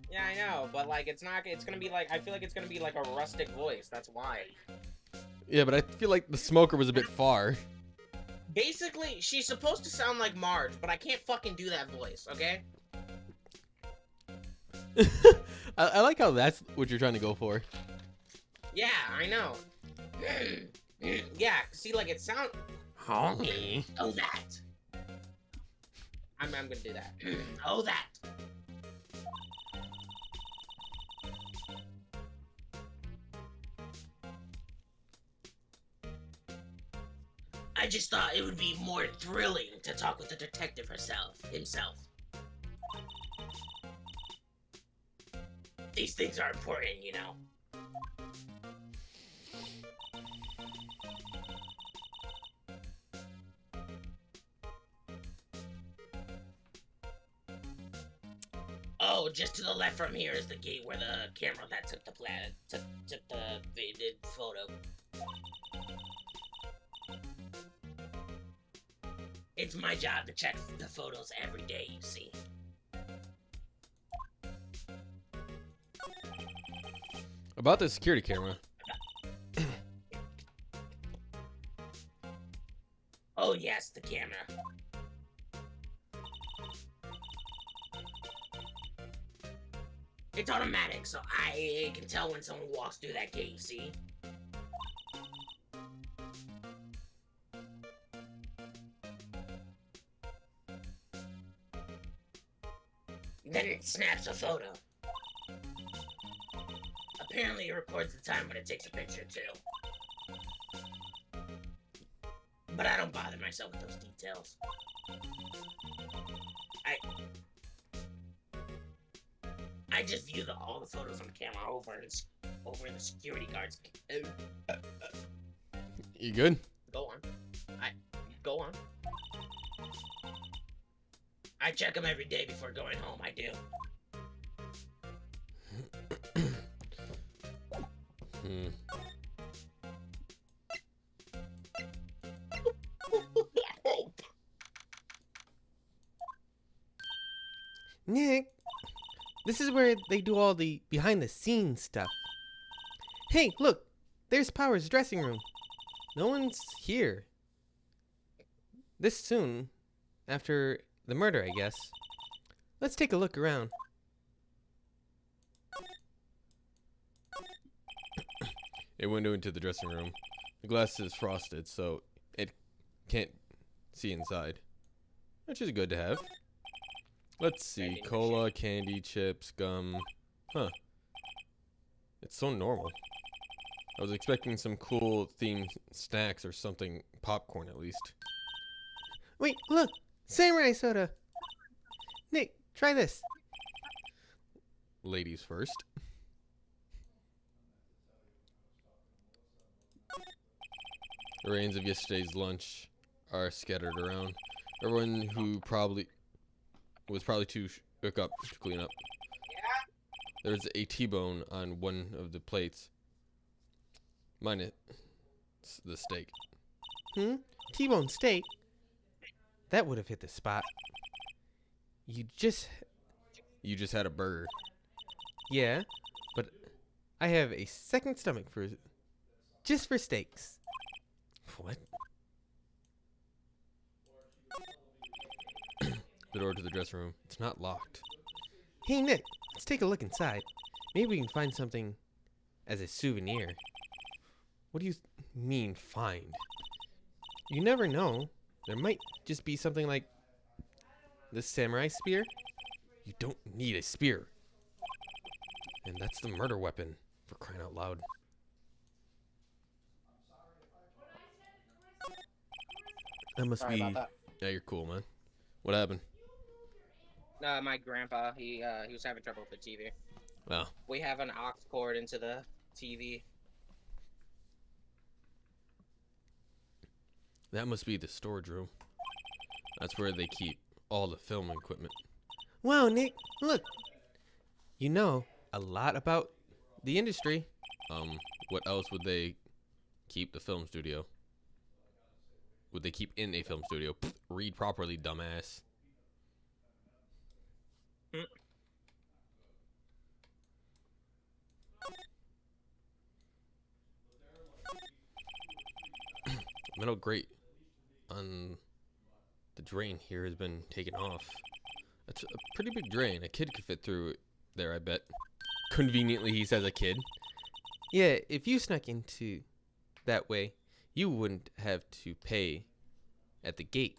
Speaker 4: Yeah, I know, but like it's gonna be like, I feel like it's gonna be like a rustic voice, that's why.
Speaker 1: Yeah, but I feel like the smoker was a bit far.
Speaker 4: Basically, she's supposed to sound like Marge, but I can't fucking do that voice, okay?
Speaker 1: I like how that's what you're trying to go for.
Speaker 4: Yeah, I know. Yeah, see, like it sound...
Speaker 1: Homie.
Speaker 4: Oh, that. I'm gonna do that. Oh, that. I just thought it would be more thrilling to talk with the detective himself. These things are important, you know. Oh, just to the left from here is the gate where the camera that took the photo. It's my job to check the photos every day, you see.
Speaker 1: About the security camera.
Speaker 4: Oh yes, the camera. It's automatic, so I can tell when someone walks through that gate, you see? Then it snaps a photo. Apparently it records the time when it takes a picture too. But I don't bother myself with those details. I just view all the photos on the camera over in the security guards.
Speaker 1: You good?
Speaker 4: Go on. Go on. I check them every day before going home. I do.
Speaker 2: Nick, this is where they do all the behind-the-scenes stuff. Hey, look, there's Power's dressing room. No one's here. This soon, after the murder, I guess. Let's take a look around.
Speaker 1: A window into the dressing room. The glass is frosted, so it can't see inside, which is good to have. Let's see. Cola, candy, chips, gum. Huh. It's so normal. I was expecting some cool themed snacks or something. Popcorn, at least.
Speaker 2: Wait, look! Samurai soda! Nick, try this.
Speaker 1: Ladies first. The remains of yesterday's lunch are scattered around. Everyone who was probably too shook up to clean up. There's a T-bone on one of the plates. Minus the steak.
Speaker 2: T-bone steak? That would have hit the spot. You just
Speaker 1: had a burger.
Speaker 2: Yeah, but I have a second stomach just for steaks.
Speaker 1: What? The door to the dressing room. It's not locked.
Speaker 2: Hey Nick, let's take a look inside. Maybe we can find something as a souvenir. What do you mean find? You never know. There might just be something like this samurai spear. You don't need a spear. And that's the murder weapon, for crying out loud. That must
Speaker 5: Sorry
Speaker 2: be...
Speaker 5: about that.
Speaker 1: Yeah, you're cool, man. What happened?
Speaker 5: My grandpa, he was having trouble with the TV.
Speaker 1: Oh.
Speaker 5: We have an aux cord into the TV.
Speaker 1: That must be the storage room. That's where they keep all the film equipment.
Speaker 2: Wow, Nick, look. You know a lot about the industry.
Speaker 1: What else would they keep the film studio? Would they keep in a film studio? Pfft, read properly, dumbass. Metal grate on the drain here has been taken off. That's a pretty big drain. A kid could fit through it there, I bet. Conveniently, he says a kid.
Speaker 2: Yeah, if you snuck into that way, you wouldn't have to pay at the gate.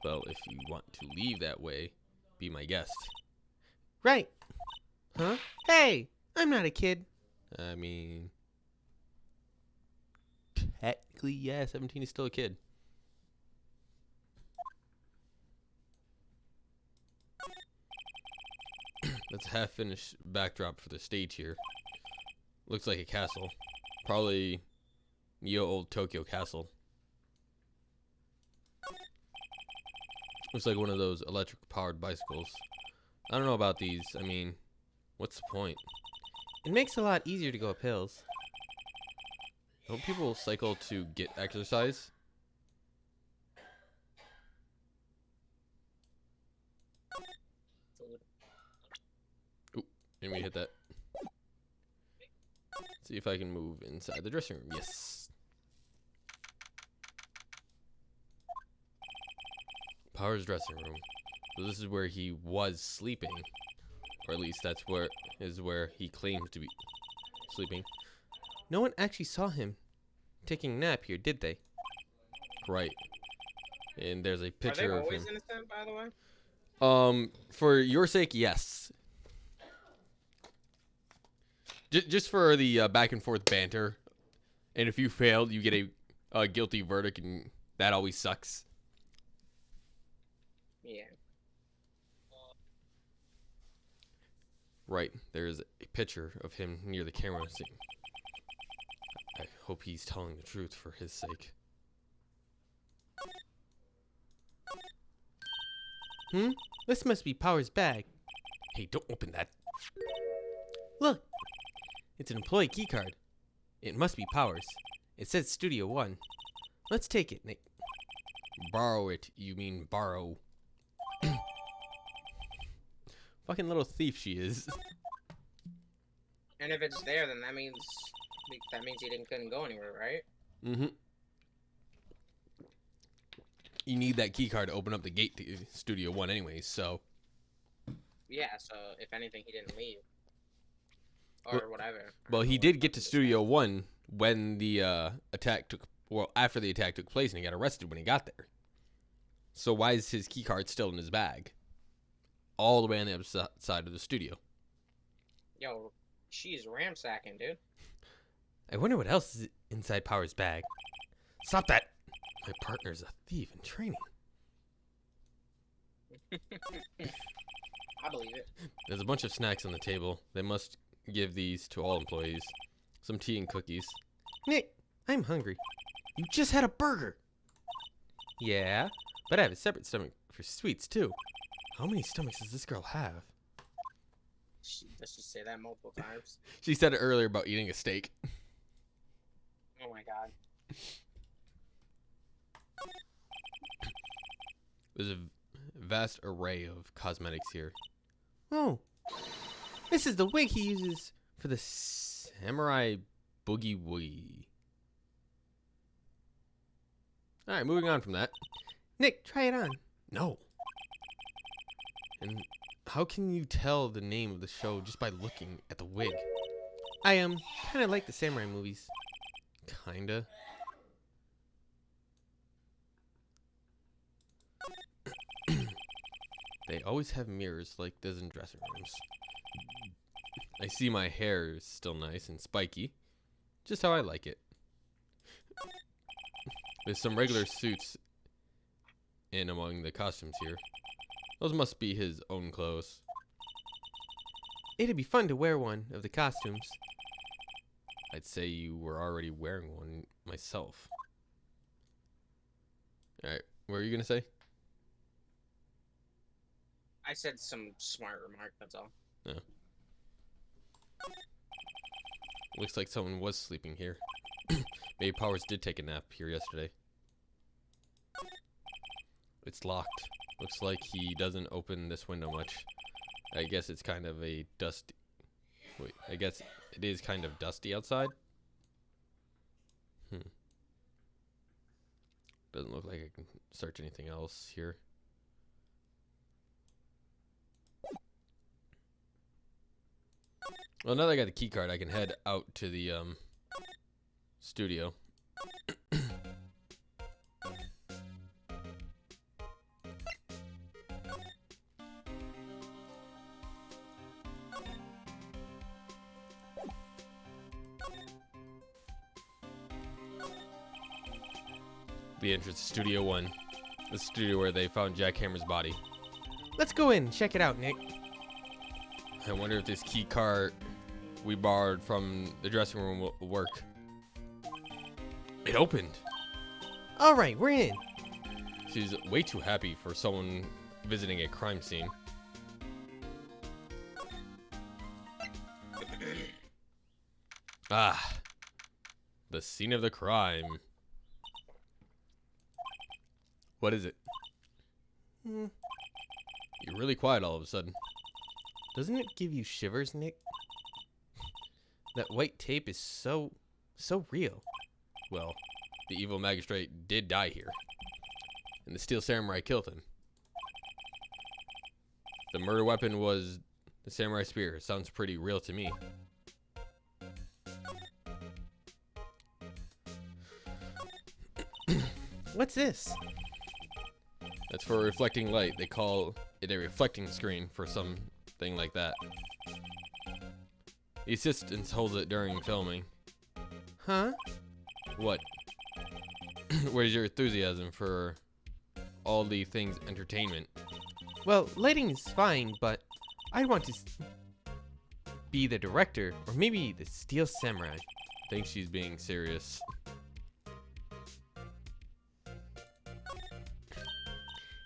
Speaker 1: Well, if you want to leave that way, be my guest.
Speaker 2: Right. Huh? Hey, I'm not a kid.
Speaker 1: I mean, technically, yeah, 17 is still a kid. That's a half-finished backdrop for the stage here. Looks like a castle. Probably Neo Old Tokyo Castle. Looks like one of those electric-powered bicycles. I don't know about these. I mean, what's the point?
Speaker 2: It makes it a lot easier to go up hills.
Speaker 1: Don't people cycle to get exercise?
Speaker 4: Food.
Speaker 1: Didn't we hit that? See if I can move inside the dressing room. Yes. Power's dressing room. So this is where he was sleeping. Or at least that's where he claims to be sleeping.
Speaker 2: No one actually saw him taking a nap here, did they?
Speaker 1: Right. And there's a
Speaker 5: Are they
Speaker 1: picture of
Speaker 5: always
Speaker 1: him.
Speaker 5: innocent, by the way?
Speaker 1: For your sake, yes. Just for the back and forth banter. And if you failed, you get a guilty verdict, and that always sucks.
Speaker 5: Yeah.
Speaker 1: Right. There's a picture of him near the camera. I hope he's telling the truth for his sake.
Speaker 2: This must be Power's bag.
Speaker 1: Hey, don't open that.
Speaker 2: Look, it's an employee keycard. It must be Power's. It says Studio 1. Let's take it, Nick.
Speaker 1: Borrow it. You mean borrow. Fucking little thief she is.
Speaker 5: And if it's there, then that means he couldn't go anywhere, right?
Speaker 1: Mm-hmm. You need that key card to open up the gate to Studio 1 anyways, so...
Speaker 5: Yeah, so if anything, he didn't leave. Or
Speaker 1: Well-
Speaker 5: whatever.
Speaker 1: Well, he did get to Studio 1 when the attack took... Well, after the attack took place, and he got arrested when he got there. So why is his key card still in his bag? All the way on the other side of the studio.
Speaker 5: Yo, she's ransacking, dude.
Speaker 2: I wonder what else is inside Power's bag. Stop that! My partner's a thief in training.
Speaker 5: I believe it.
Speaker 1: There's a bunch of snacks on the table. They must give these to all employees. Some tea and cookies.
Speaker 2: Nick, I'm hungry. You just had a burger. Yeah, but I have a separate stomach for sweets too. How many stomachs does this girl have?
Speaker 5: Does she say that multiple times?
Speaker 1: She said it earlier about eating a steak.
Speaker 5: Oh my god.
Speaker 1: There's a vast array of cosmetics here.
Speaker 2: Oh, this is the wig he uses for the
Speaker 1: Samurai Boogie Woogie. Alright, moving on from that.
Speaker 2: Nick, try it on.
Speaker 1: No. And how can you tell the name of the show just by looking at the wig?
Speaker 2: I kind of like the samurai movies.
Speaker 1: Kinda. They always have mirrors like this in dressing rooms. I see my hair is still nice and spiky. Just how I like it. There's some regular suits in among the costumes here. Those must be his own clothes.
Speaker 2: It'd be fun to wear one of the costumes.
Speaker 1: I'd say you were already wearing one myself. Alright, what were you gonna say?
Speaker 5: I said some smart remark, that's all.
Speaker 1: Looks like someone was sleeping here. Maybe Powers did take a nap here yesterday. It's locked. Looks like he doesn't open this window much. I guess it's kind of a dusty... Wait, I guess it is kind of dusty outside. Doesn't look like I can search anything else here. Well, now that I got the key card, I can head out to the studio. The entrance to Studio 1. The studio where they found Jack Hammer's body.
Speaker 2: Let's go in and check it out, Nick.
Speaker 1: I wonder if this key card we borrowed from the dressing room will work. It opened.
Speaker 2: All right, we're in.
Speaker 1: She's way too happy for someone visiting a crime scene. Ah, the scene of the crime. What is it?
Speaker 2: Hmm,
Speaker 1: You're really quiet all of a sudden.
Speaker 2: doesn't it give you shivers, Nick? That white tape is so real.
Speaker 1: Well, the evil magistrate did die here, and the steel samurai killed him. The murder weapon was the samurai spear. Sounds pretty real to me.
Speaker 2: What's this?
Speaker 1: That's for reflecting light. They call it a reflecting screen for something like that. The assistant holds it during filming.
Speaker 2: Huh?
Speaker 1: What? Where's your enthusiasm for all the things entertainment?
Speaker 2: Well, lighting is fine, but I want to be the director, or maybe the steel samurai.
Speaker 1: I think she's being serious.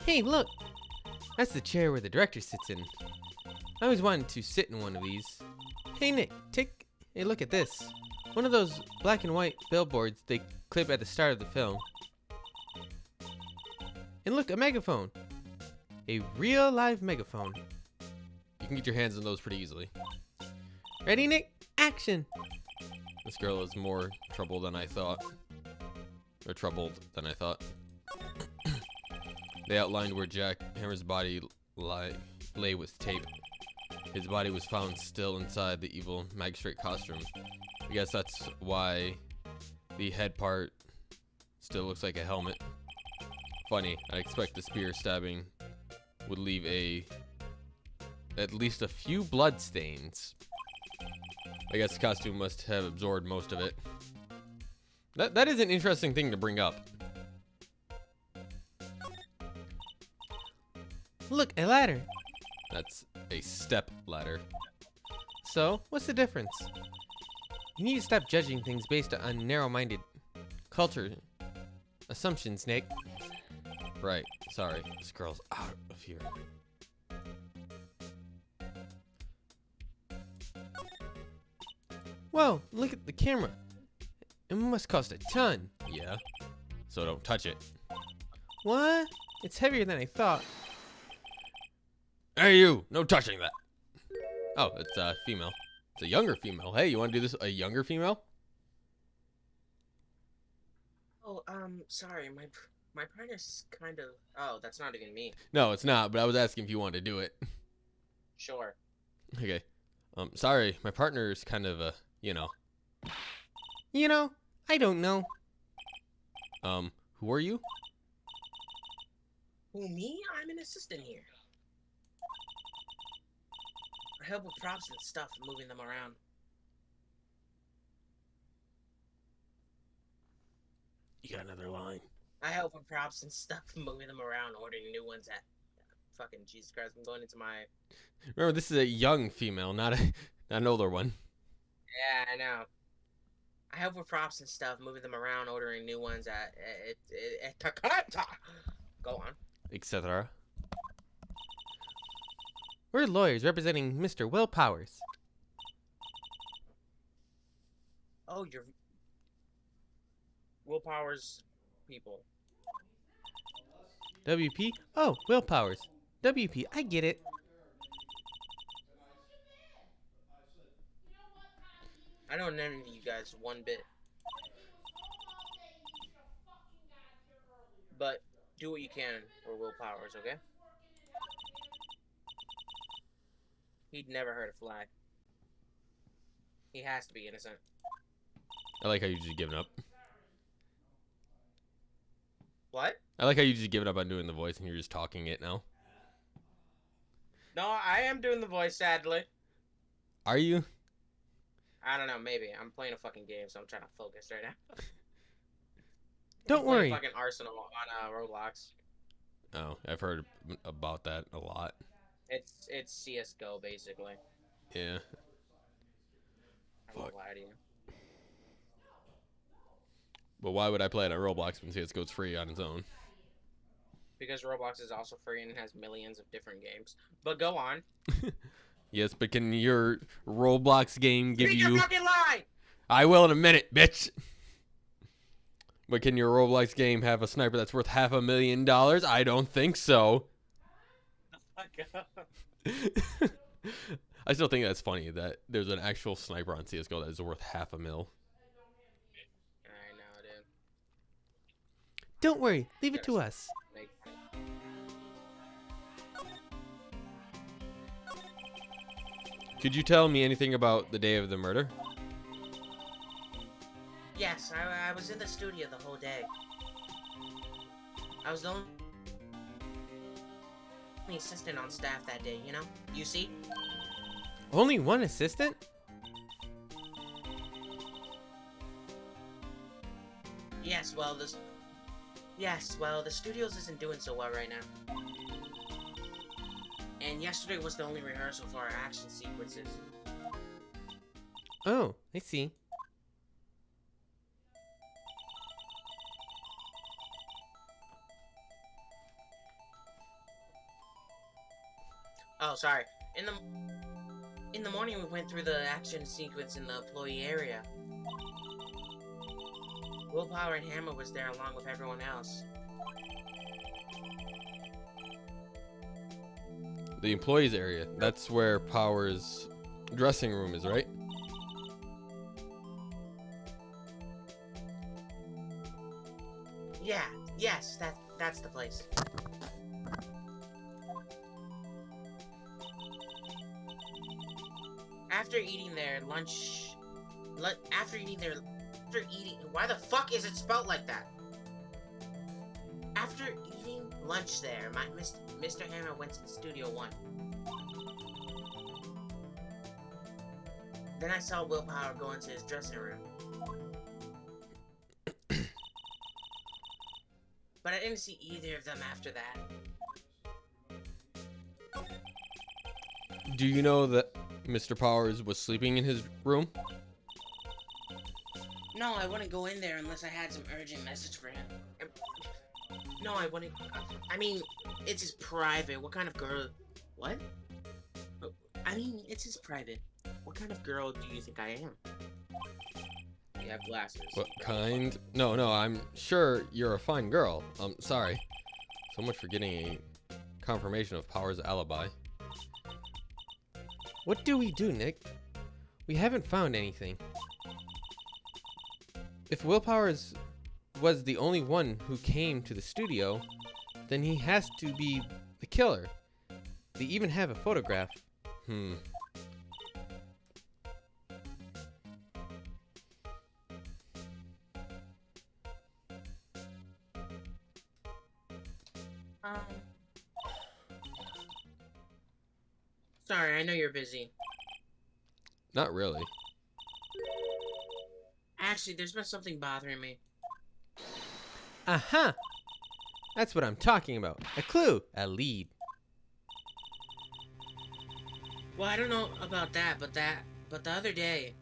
Speaker 2: Hey, look! That's the chair where the director sits in. I always wanted to sit in one of these. Hey, Nick, take a look at this. One of those black and white billboards they clip at the start of the film. And look, a megaphone. A real live megaphone.
Speaker 1: You can get your hands on those pretty easily.
Speaker 2: Ready, Nick? Action!
Speaker 1: This girl is more trouble than I thought. Or troubled than I thought. They outlined where Jack Hammer's body lay with tape. His body was found still inside the evil magistrate costume. I guess that's why the head part still looks like a helmet. Funny, I expect the spear stabbing would leave at least a few blood stains. I guess the costume must have absorbed most of it. That is an interesting thing to bring up.
Speaker 2: Look, a ladder.
Speaker 1: That's a step ladder.
Speaker 2: So, what's the difference? You need to stop judging things based on narrow-minded culture assumptions, Nick.
Speaker 1: Right, sorry. This girl's out of here.
Speaker 2: Whoa, look at the camera. It must cost a ton.
Speaker 1: Yeah? So don't touch it.
Speaker 2: What? It's heavier than I thought.
Speaker 1: Hey you! No touching that! Oh, it's a female. It's a younger female. Hey, you want to do this a younger female?
Speaker 5: Oh, sorry, my partner's kind of. Oh, that's not even me.
Speaker 1: No, it's not, but I was asking if you wanted to do it.
Speaker 5: Sure.
Speaker 1: Okay. Sorry, my partner is kind of you know.
Speaker 2: You know, I don't know.
Speaker 1: Who are you?
Speaker 5: Who, me? I'm an assistant here. I help with props and stuff, moving them around.
Speaker 1: You got another line.
Speaker 5: I help with props and stuff, moving them around, ordering new ones at. Fucking Jesus Christ! I'm going into my.
Speaker 1: Remember, this is a young female, not an older one.
Speaker 5: Yeah, I know. I help with props and stuff, moving them around, ordering new ones at Takata. Go on.
Speaker 1: Etc.
Speaker 2: We're lawyers representing Mr. Will Powers.
Speaker 5: Oh, you're Willpower's people.
Speaker 2: WP? Oh, Will Powers. WP, I get it.
Speaker 5: I don't envy you guys one bit. But do what you can for Will Powers, okay? He'd never hurt a fly. He has to be innocent.
Speaker 1: I like how you just given up.
Speaker 5: What?
Speaker 1: I like how you just given up on doing the voice and you're just talking it now.
Speaker 5: No, I am doing the voice, sadly.
Speaker 1: Are you?
Speaker 5: I don't know, maybe. I'm playing a fucking game, so I'm trying to focus right now.
Speaker 2: Don't
Speaker 5: I'm playing
Speaker 2: worry.
Speaker 5: Fucking Arsenal on Roblox.
Speaker 1: Oh, I've heard about that a lot.
Speaker 5: It's CS:GO basically.
Speaker 1: Yeah.
Speaker 5: I won't lie to you.
Speaker 1: But why would I play it on Roblox when CSGO's free on its own?
Speaker 5: Because Roblox is also free and has millions of different games. But go on.
Speaker 1: Yes, but can your Roblox game give
Speaker 5: Read your
Speaker 1: you...
Speaker 5: fucking line!
Speaker 1: I will in a minute, bitch. But can your Roblox game have a sniper that's worth $500,000? I don't think so. I still think that's funny that there's an actual sniper on CSGO that is worth $500,000.
Speaker 5: I know, dude.
Speaker 2: Don't worry, leave it to us.
Speaker 5: Make-
Speaker 1: Could you tell me anything about the day of the murder?
Speaker 5: Yes, I was in the studio the whole day. I was the only assistant on staff that day, you know? You see?
Speaker 2: Only one assistant?
Speaker 5: Yes, well, the studios isn't doing so well right now. And yesterday was the only rehearsal for our action sequences.
Speaker 2: Oh, I see.
Speaker 5: Oh, sorry. In the morning, we went through the action sequence in the employee area. Willpower and Hammer was there along with everyone else.
Speaker 1: The employees area. That's where Power's dressing room is, right?
Speaker 5: Yeah, yes, that's the place. After eating their lunch, why the fuck is it spelled like that? After eating lunch there, Mr. Hammer went to Studio 1. Then I saw Willpower go into his dressing room. But I didn't see either of them after that.
Speaker 1: Do you know that Mr. Powers was sleeping in his room?
Speaker 5: No, I wouldn't go in there unless I had some urgent message for him. No, I wouldn't. I mean, it's his private. What kind of girl? What? I mean, it's his private. What kind of girl do you think I am? You have glasses.
Speaker 1: What kind? No, I'm sure you're a fine girl. Sorry. So much for getting a confirmation of Power's alibi.
Speaker 2: What do we do, Nick? We haven't found anything. If Willpowers was the only one who came to the studio, then he has to be the killer. They even have a photograph.
Speaker 5: Sorry, I know you're busy.
Speaker 1: Not really.
Speaker 5: Actually, there's been something bothering me.
Speaker 2: Aha! That's what I'm talking about. A clue, a lead.
Speaker 5: Well, I don't know about that, but the other day.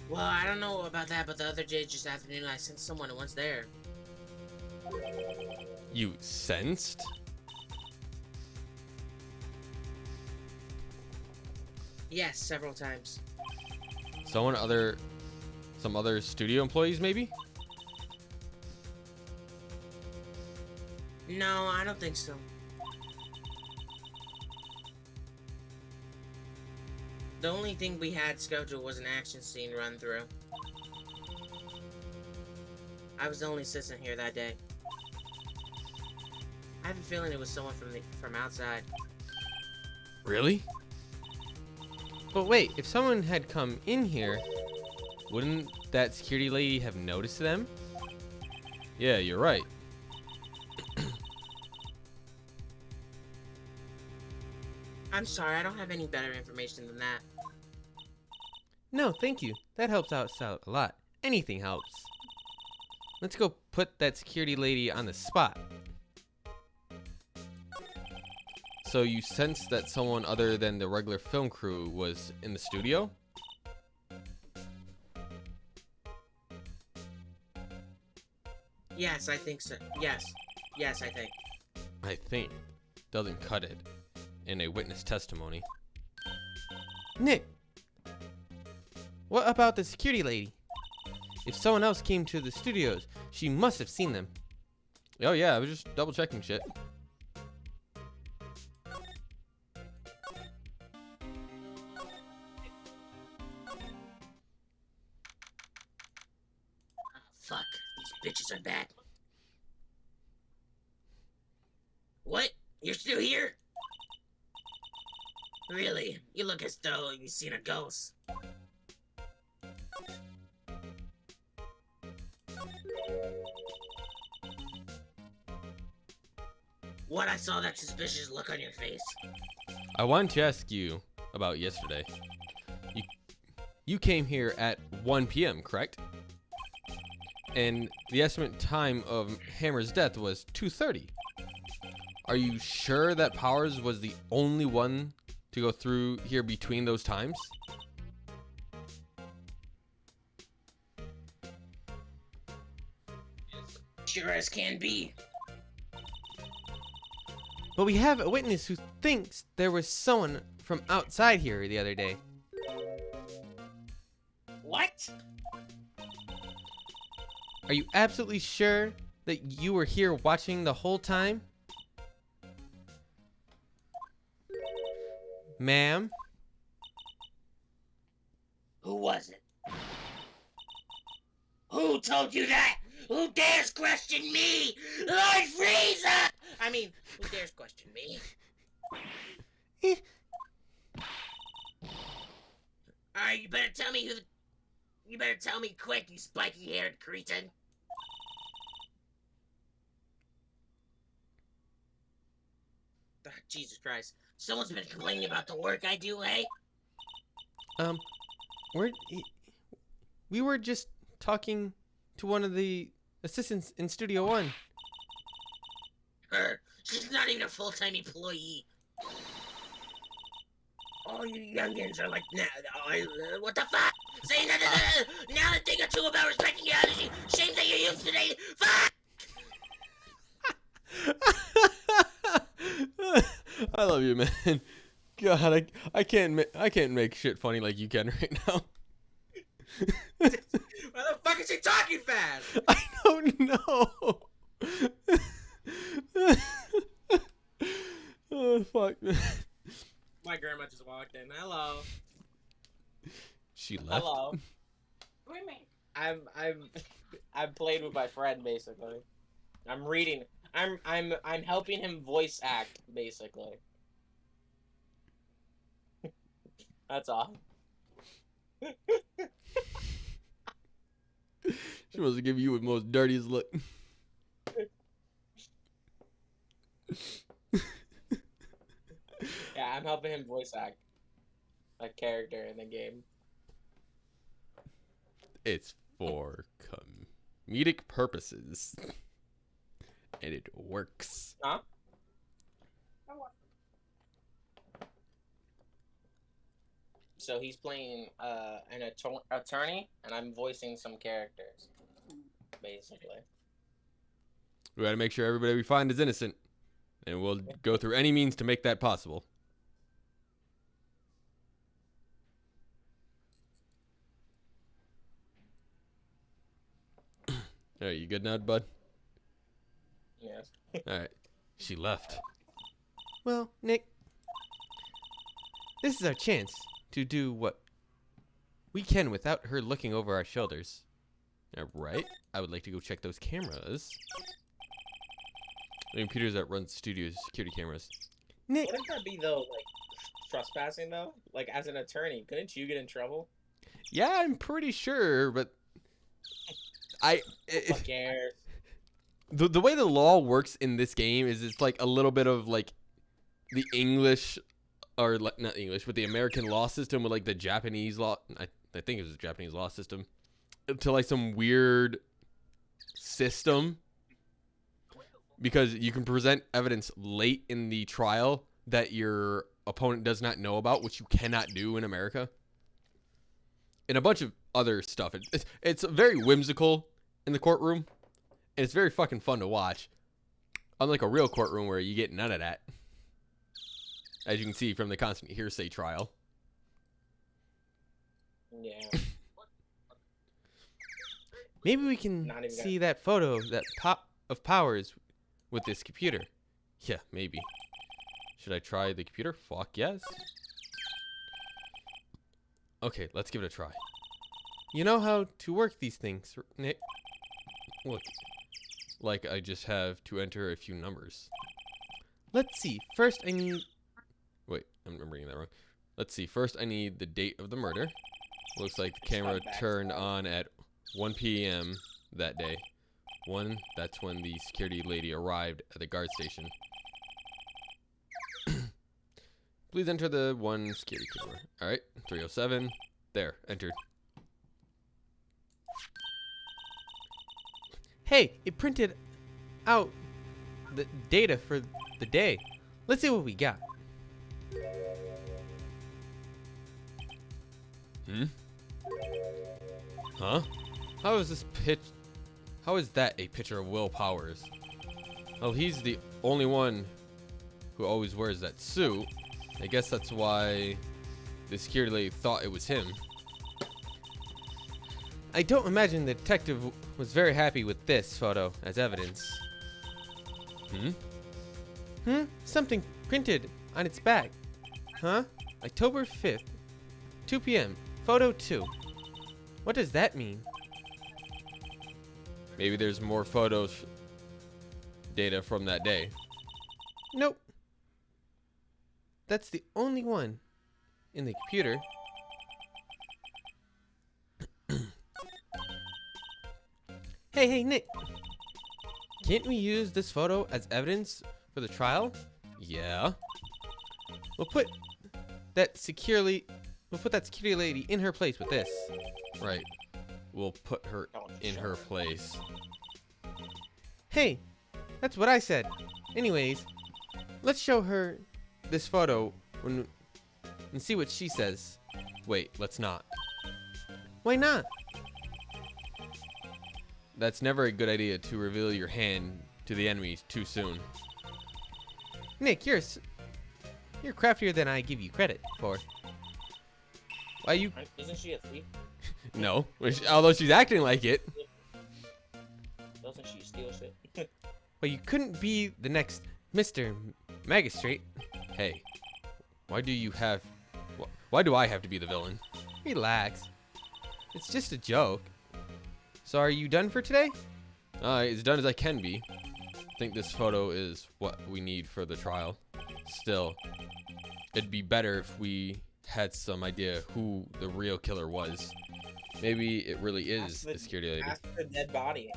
Speaker 5: Well, I don't know about that, but the other day, just afternoon, I sent someone and was there.
Speaker 1: You sensed?
Speaker 5: Yes, several times.
Speaker 1: Some other studio employees, maybe?
Speaker 5: No, I don't think so. The only thing we had scheduled was an action scene run through. I was the only assistant here that day. I have a feeling it was someone from outside.
Speaker 1: Really?
Speaker 2: But wait, if someone had come in here, wouldn't that security lady have noticed them?
Speaker 1: Yeah, you're right.
Speaker 5: I'm sorry, I don't have any better information than that.
Speaker 2: No, thank you. That helps us out a lot. Anything helps. Let's go put that security lady on the spot.
Speaker 1: So you sensed that someone other than the regular film crew was in the studio?
Speaker 5: Yes, I think so. Yes, I think.
Speaker 1: I think. doesn't cut it in a witness testimony.
Speaker 2: Nick, what about the security lady? If someone else came to the studios, she must have seen them.
Speaker 1: Oh yeah, I was just double checking shit.
Speaker 5: Fuck, these bitches are back. What? You're still here? Really? You look as though you've seen a ghost. What? I saw that suspicious look on your face.
Speaker 1: I wanted to ask you about yesterday. You came here at 1 p.m., correct? And the estimate time of Hammer's death was 2:30. Are you sure that Powers was the only one to go through here between those times?
Speaker 5: Sure as can be.
Speaker 2: But we have a witness who thinks there was someone from outside here the other day.
Speaker 5: What?
Speaker 2: Are you absolutely sure that you were here watching the whole time? Ma'am?
Speaker 5: Who was it? Who told you that? Who dares question me? Lord Frieza! I mean, who dares question me? Alright, you better tell me who the... You better tell me quick, you spiky-haired cretin. Ah, Jesus Christ. Someone's been complaining about the work I do, eh?
Speaker 2: We're, we were just talking to one of the assistants in Studio One.
Speaker 5: Her. She's not even a full-time employee. All you youngins are like, nah, what the fuck? Say that, now that thing or two about respecting your energy. Shame that you're used today. Fuck!
Speaker 1: I love you, man. God, I can't make shit funny like you can right now.
Speaker 4: Why the fuck is he talking fast?
Speaker 1: I don't know. Oh fuck.
Speaker 4: My grandma just walked in. Hello.
Speaker 1: She left.
Speaker 4: Hello. What do you mean? I'm playing with my friend basically. I'm reading. I'm helping him voice act basically. That's all.
Speaker 1: She wants to give you the most dirtiest look.
Speaker 4: Yeah, I'm helping him voice act a character in the game.
Speaker 1: It's for comedic purposes. And it works.
Speaker 4: Huh? So he's playing an attorney, and I'm voicing some characters, basically.
Speaker 1: We gotta make sure everybody we find is innocent. And we'll go through any means to make that possible. Alright, you good now, bud?
Speaker 4: Yes.
Speaker 1: Alright. She left.
Speaker 2: Well, Nick, this is our chance to do what we can without her looking over our shoulders.
Speaker 1: Alright. I would like to go check those cameras. The computers that run studios security cameras.
Speaker 2: Nick,
Speaker 4: Wouldn't that be though, like trespassing though? Like as an attorney, couldn't you get in trouble?
Speaker 1: Yeah, I'm pretty sure, but
Speaker 4: Who cares?
Speaker 1: the way the law works in this game is it's like a little bit of like the English, or not English, but the American law system with like the Japanese law. I think it was the Japanese law system, to like some weird system, because you can present evidence late in the trial that your opponent does not know about, which you cannot do in America, and a bunch of other stuff. It's very whimsical in the courtroom, and it's very fucking fun to watch. Unlike a real courtroom where you get none of that. as you can see from the constant hearsay trial.
Speaker 4: Yeah.
Speaker 2: Maybe we can
Speaker 4: Not even
Speaker 2: see that photo of Powers with this computer. Yeah, maybe. Should I try the computer? Fuck yes. Okay, let's give it a try. You know how to work these things, Nick? Look, like I just have to enter a few numbers. Let's see. First, I need... Wait, I'm reading that wrong. Let's see. First, I need the date of the murder. Looks like the camera turned on at 1 p.m. that day. That's when the security lady arrived at the guard station. Please enter the one security camera. Alright, 307. There, entered. Hey, it printed out the data for the day. Let's see what we got. Huh? How is that a picture of Will Powers? Well, he's the only one who always wears that suit. I guess that's why the security lady thought it was him. I don't imagine the detective was very happy with this photo as evidence. Something printed on its back. Huh? October 5th, 2 p.m. Photo 2. What does that mean? Maybe there's more photos data from that day. Nope. That's the only one in the computer. Hey, Nick. Can't we use this photo as evidence for the trial? Yeah. We'll put that security lady in her place with this. Right. We'll put her in her place. Hey, that's what I said. Anyways, let's show her this photo and see what she says. Wait, let's not. Why not? That's never a good idea to reveal your hand to the enemy too soon. Nick, you're craftier than I give you credit for. Why you?
Speaker 4: Isn't she a thief?
Speaker 1: No, although she's acting like it.
Speaker 4: Doesn't she steal shit?
Speaker 2: Well, you couldn't be the next Mr. Magistrate. Hey, why do I have to be the villain? Relax. It's just a joke. So are you done for today? As done as I can be. I think this photo is what we need for the trial. Still, it'd be better if we had some idea who the real killer was. Maybe it really is the security lady.
Speaker 4: Ask the dead body.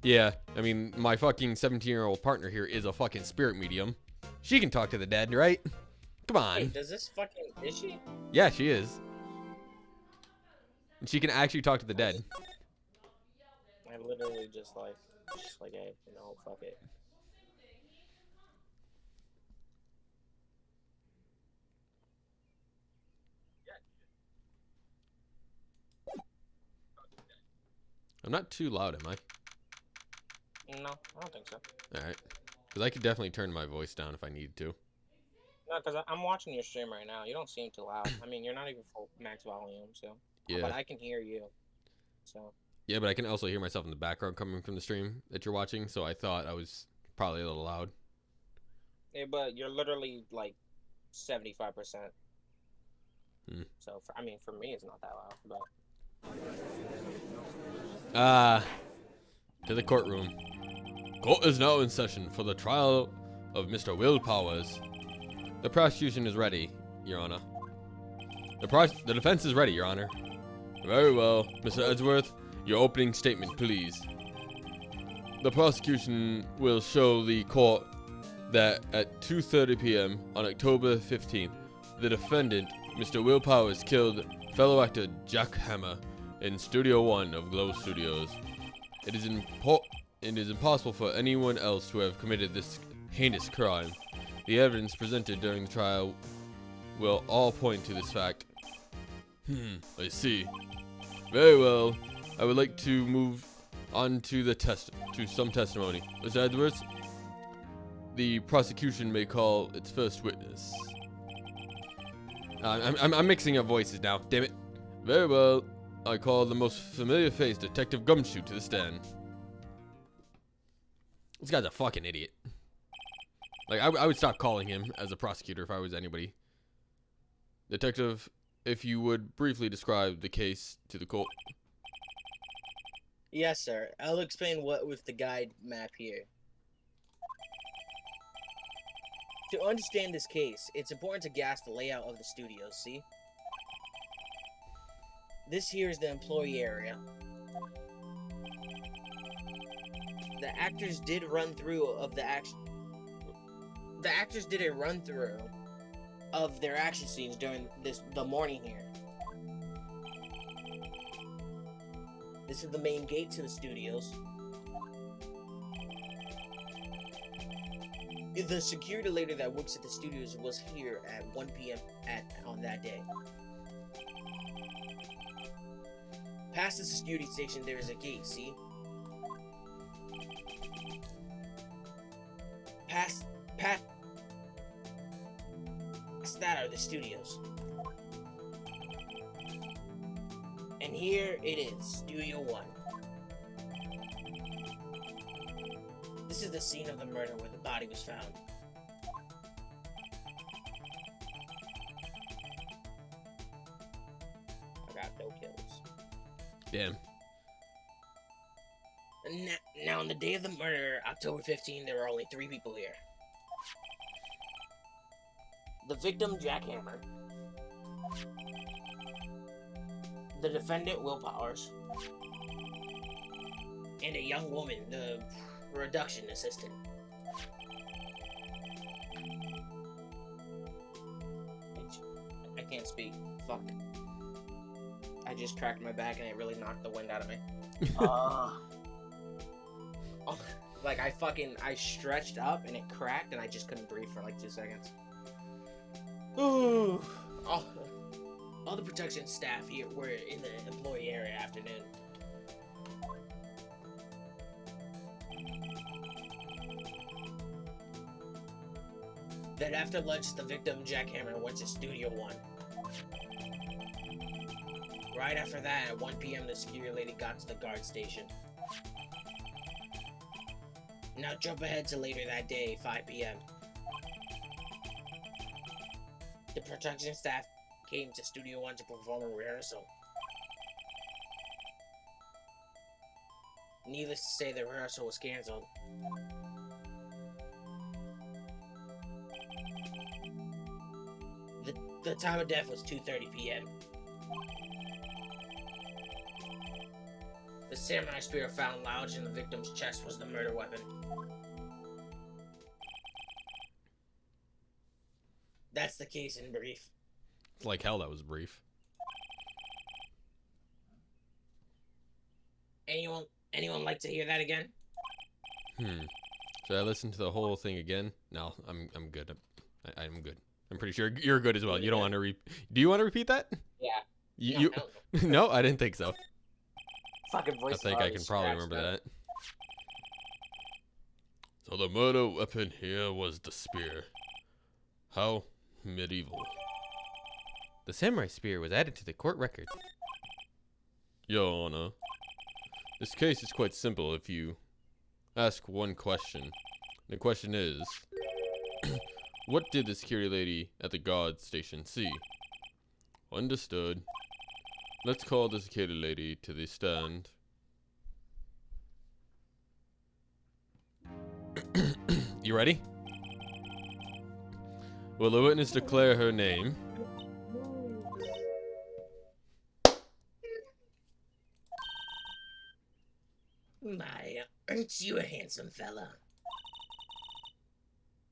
Speaker 1: Yeah, I mean, my fucking 17-year-old partner here is a fucking spirit medium. She can talk to the dead, right? Come on.
Speaker 4: Wait, is she?
Speaker 1: Yeah, she is. And she can actually talk to the dead.
Speaker 4: I literally just like, hey, fuck it.
Speaker 1: I'm not too loud, am I?
Speaker 4: No, I don't think so.
Speaker 1: Alright. Because I could definitely turn my voice down if I needed to.
Speaker 4: No, because I'm watching your stream right now. You don't seem too loud. I mean, you're not even full max volume, so.
Speaker 1: Yeah.
Speaker 4: But I can hear you. So.
Speaker 1: Yeah, but I can also hear myself in the background coming from the stream that you're watching, so I thought I was probably a little loud.
Speaker 4: Yeah, but you're literally like 75%. So, for me, it's not that loud, but.
Speaker 1: To the courtroom. Court is now in session for the trial of Mr. Will Powers. The prosecution is ready, Your Honor. The defense is ready, Your Honor. Very well. Mr. Edgeworth, your opening statement, please. The prosecution will show the court that at 2:30 p.m. on October 15th, the defendant, Mr. Will Powers, killed fellow actor Jack Hammer in Studio 1 of Glow Studios. It is impossible for anyone else to have committed this heinous crime. The evidence presented during the trial will all point to this fact. I see. Very well. I would like to move on to some testimony. Mr. Edwards, the prosecution may call its first witness. I'm mixing up voices now. Damn it. Very well. I call the most familiar face, Detective Gumshoe, to the stand. This guy's a fucking idiot. Like, I would stop calling him as a prosecutor if I was anybody. Detective, if you would briefly describe the case to the court.
Speaker 4: Yes, sir. I'll explain what with the guide map here. To understand this case, it's important to grasp the layout of the studios, see? This here is the employee area. The actors did run through of the action. The actors did a run through of their action scenes during the morning here. This is the main gate to the studios. The security lady that works at the studios was here at 1 p.m. on that day. Past the security station, there is a gate, see? Past that are the studios. And here it is, Studio 1. This is the scene of the murder where the body was found. I got no kills.
Speaker 1: Damn.
Speaker 4: Now, on the day of the murder, October 15, there were only 3 people here. The victim, Jackhammer. The defendant, Will Powers. And a young woman, the production assistant. I can't speak. Fuck. I just cracked my back and it really knocked the wind out of me. Like I stretched up and it cracked and I just couldn't breathe for like 2 seconds. Ooh. All the production staff here were in the employee area afternoon. Then after lunch, the victim, Jackhammer, went to Studio 1. Right after that, at 1 p.m., the security lady got to the guard station. Now jump ahead to later that day, 5 p.m. The production staff came to Studio 1 to perform a rehearsal. Needless to say, the rehearsal was cancelled. The time of death was 2:30 p.m. The samurai spear found lodged in the victim's chest was the murder weapon. That's the case in brief.
Speaker 1: It's like hell that was brief.
Speaker 4: Anyone like to hear that again?
Speaker 1: Should I listen to the whole thing again? No, I'm good. I'm good. I'm pretty sure you're good as well. You don't want to do you want to repeat that?
Speaker 3: Yeah.
Speaker 1: You No, I didn't think so.
Speaker 3: Fucking voice.
Speaker 1: I think I can probably remember that. So the murder weapon here was the spear. How medieval.
Speaker 2: The samurai spear was added to the court record.
Speaker 1: Your Honor, this case is quite simple if you ask one question. The question is, what did the security lady at the guard station see? Understood. Let's call the security lady to the stand. You ready? Will the witness declare her name?
Speaker 4: My, aren't you a handsome fella?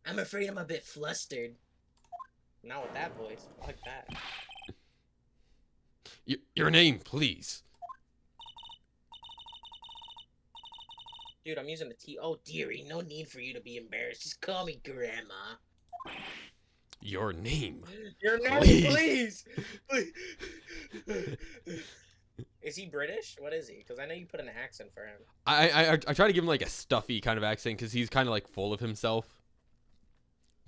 Speaker 4: I'm afraid I'm a bit flustered. Not with that voice. Fuck that.
Speaker 1: Your name, please.
Speaker 4: Dude, I'm using the T. Oh, dearie, no need for you to be embarrassed. Just call me Grandma.
Speaker 1: Your name.
Speaker 4: Your name,
Speaker 1: Please.
Speaker 4: please. Is he British? What is he? Because I know you put an accent for him.
Speaker 1: I try to give him like a stuffy kind of accent because he's kind of like full of himself.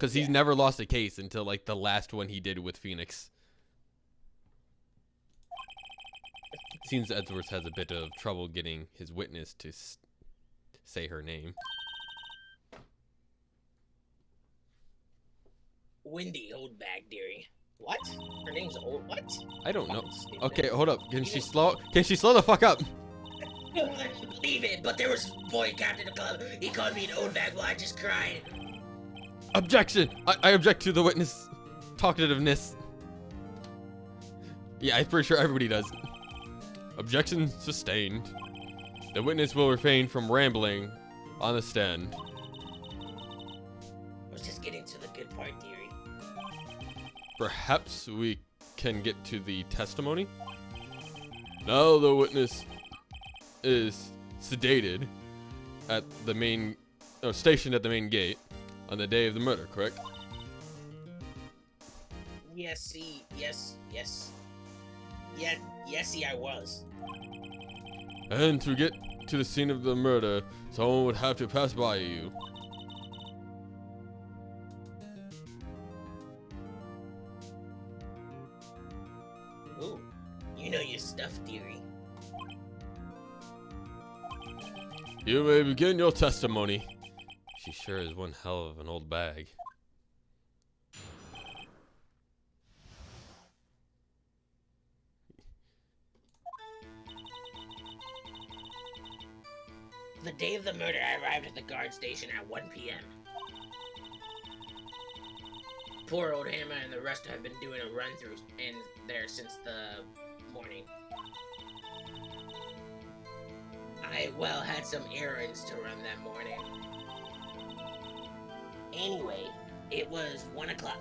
Speaker 1: Because he's never lost a case until like the last one he did with Phoenix. Seems Edwards has a bit of trouble getting his witness to say her name.
Speaker 4: Wendy Oldbag, dearie. What? Her name's Old. What?
Speaker 1: I don't know.
Speaker 4: Stupid.
Speaker 1: Okay, hold up. Can she slow the fuck up?
Speaker 4: Believe it, but there was a boy captain of the club. He called me an Oldbag while I just cried.
Speaker 1: Objection! I object to the witness talkativeness. Yeah, I'm pretty sure everybody does. Objection sustained. The witness will refrain from rambling on the stand.
Speaker 4: I was just getting to the good part, dearie.
Speaker 1: Perhaps we can get to the testimony? Now the witness is sedated at the main, stationed at the main gate on the day of the murder, correct?
Speaker 4: Yes, I was.
Speaker 1: And to get to the scene of the murder, someone would have to pass by you.
Speaker 4: Ooh, you know your stuff, dearie.
Speaker 1: You may begin your testimony. She sure is one hell of an old bag.
Speaker 4: The day of the murder, I arrived at the guard station at 1 p.m. Poor old Hammer and the rest have been doing a run-through in there since the morning. I, well, had some errands to run that morning. Anyway, it was 1 o'clock.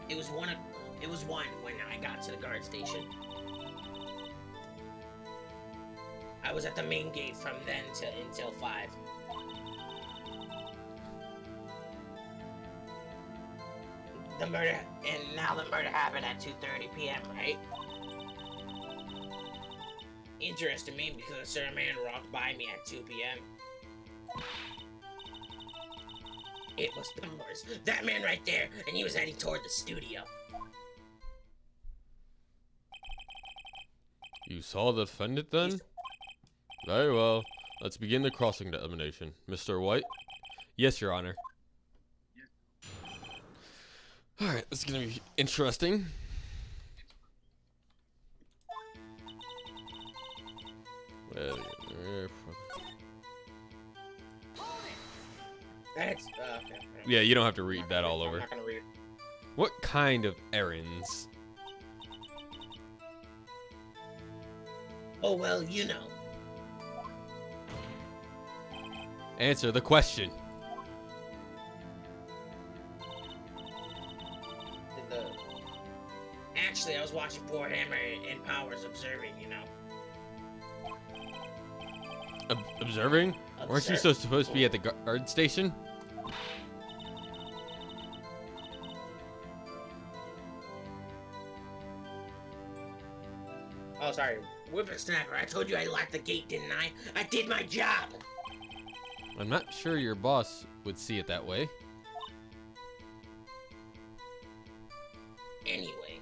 Speaker 4: It was 1 when I got to the guard station. I was at the main gate from then until 5. The murder happened at 2:30 p.m., right? Interested me because a certain man walked by me at 2 p.m. It was Powers, that man right there, and he was heading toward the studio.
Speaker 1: You saw the defendant then? Very well. Let's begin the cross-examination. Mr. White? Yes, Your Honor. Alright, this is gonna be interesting.
Speaker 4: That's, okay.
Speaker 1: Yeah, you don't have to read that all over.
Speaker 4: I'm not gonna read.
Speaker 1: What kind of errands?
Speaker 4: Oh, well, you know.
Speaker 1: Answer the question.
Speaker 4: Actually, I was watching poor Hammer and Powers observing, you know.
Speaker 1: Observing? Weren't you so supposed to be at the guard station?
Speaker 4: Oh, sorry. Whippersnapper, I told you I locked the gate, didn't I? I did my job!
Speaker 1: I'm not sure your boss would see it that way.
Speaker 4: Anyway.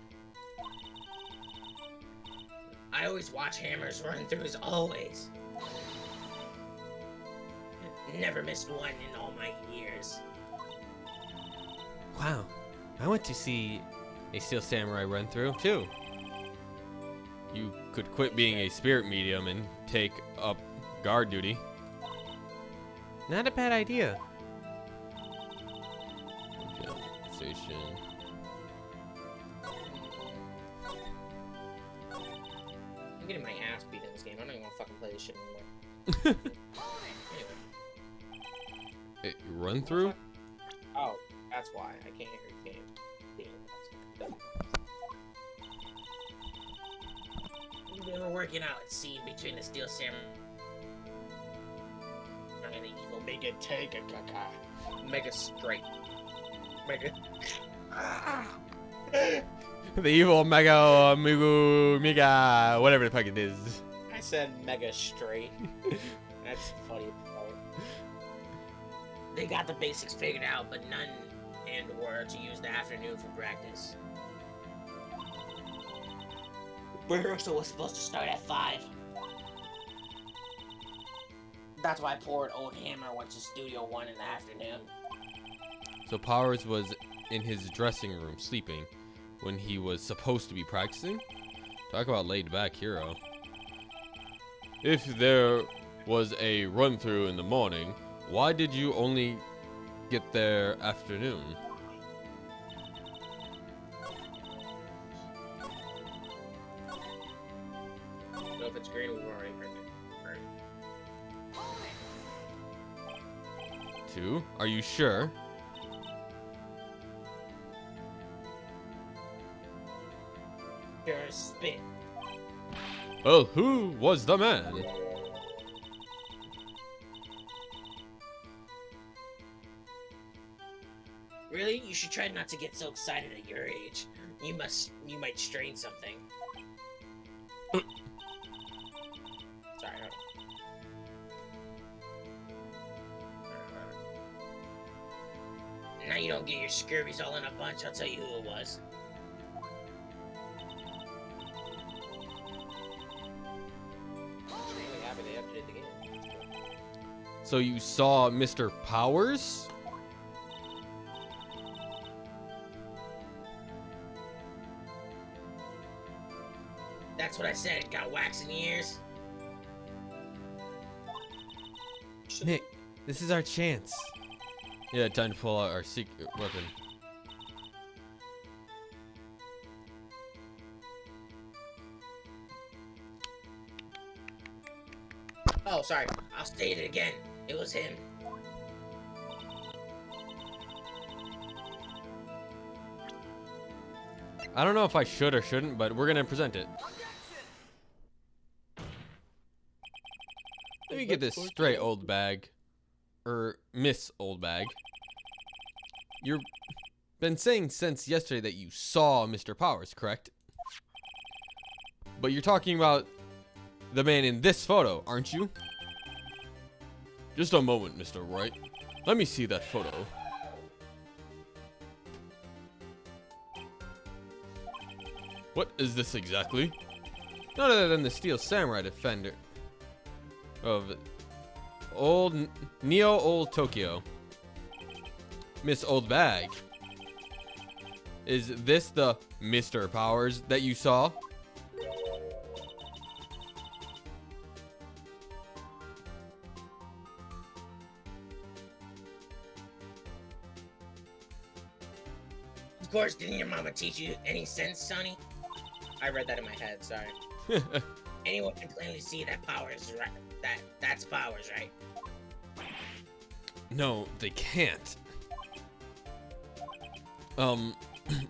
Speaker 4: I always watch Hammer's run-throughs, always. Never missed one in all my years.
Speaker 2: Wow, I went to see a Steel Samurai run through too.
Speaker 1: You could quit being a spirit medium and take up guard duty.
Speaker 2: Not a bad idea.
Speaker 1: Station.
Speaker 4: I'm getting my ass beat in this game. I don't even want to fucking play this shit anymore. Anyway.
Speaker 1: Hey, you run through?
Speaker 4: Oh, that's why. I can't hear your game. We were working out a scene between the Steel Samurai and the evil Mega Tega Kaka. Mega Straight. Mega.
Speaker 1: The evil Mega Mega whatever the fuck it is.
Speaker 4: I said Mega Straight. That's funny.
Speaker 5: They got the basics figured out, but none and or to use the afternoon for practice. Rehearsal was supposed to start at 5. That's why poor old Hammer went to Studio 1 in the afternoon.
Speaker 1: So Powers was in his dressing room sleeping when he was supposed to be practicing? Talk about laid back hero. If there was a run through in the morning, why did you only get there afternoon?
Speaker 4: So if it's green, we've already heard it.
Speaker 1: 2. Are you sure?
Speaker 5: Pure spit.
Speaker 1: Well, who was the man?
Speaker 5: Really? You should try not to get so excited at your age. You might strain something. Sorry. Now you don't get your scurries all in a bunch, I'll tell you who it was.
Speaker 4: Extremely happy they updated the game.
Speaker 1: So you saw Mr. Powers?
Speaker 5: That's what I said. Got wax in the ears?
Speaker 2: Nick, this is our chance.
Speaker 1: Yeah, time to pull out our secret weapon.
Speaker 5: Oh, sorry. I'll state it again. It was him.
Speaker 1: I don't know if I should or shouldn't, but we're gonna present it. Let me get this straight, old bag. Miss Old Bag. You've been saying since yesterday that you saw Mr. Powers, correct? But you're talking about the man in this photo, aren't you? Just a moment, Mr. Wright. Let me see that photo. What is this exactly? None other than the Steel Samurai defender of Neo Old Tokyo. Miss Old Bag. Is this the Mr. Powers that you saw?
Speaker 5: Of course, didn't your mama teach you any sense, Sonny?
Speaker 4: I read that in my head, sorry.
Speaker 5: Anyone can plainly see that Powers, right? That's Powers, right?
Speaker 1: No, they can't.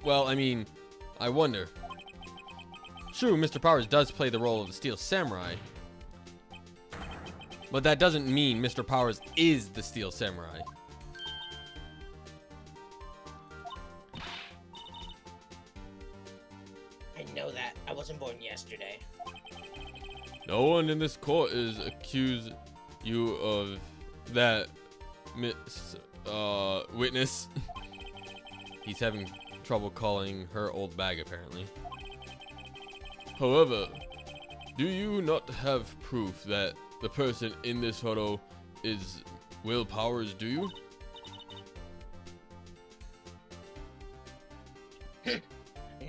Speaker 1: Well, I mean, I wonder. True, Mr. Powers does play the role of the Steel Samurai. But that doesn't mean Mr. Powers is the Steel Samurai.
Speaker 5: I know that. I wasn't born yesterday.
Speaker 1: No one in this court is accused you of that, witness. He's having trouble calling her old bag, apparently. However, do you not have proof that the person in this photo is Will Powers, do you?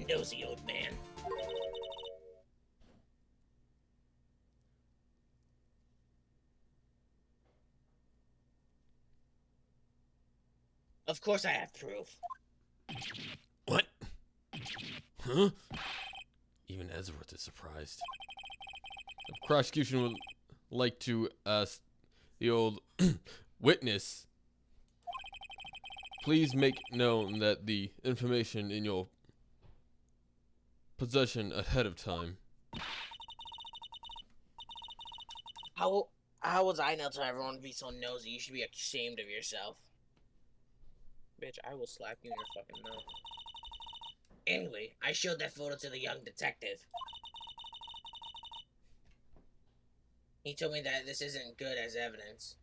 Speaker 5: Nosy old man. Of course I have proof.
Speaker 1: What? Huh? Even Edgeworth is surprised. The prosecution would like to ask the old witness, please make known that the information in your possession ahead of time.
Speaker 5: How was I not to everyone to be so nosy? You should be ashamed of yourself.
Speaker 4: Bitch, I will slap you in your fucking mouth.
Speaker 5: Anyway, I showed that photo to the young detective. He told me that this isn't good as evidence.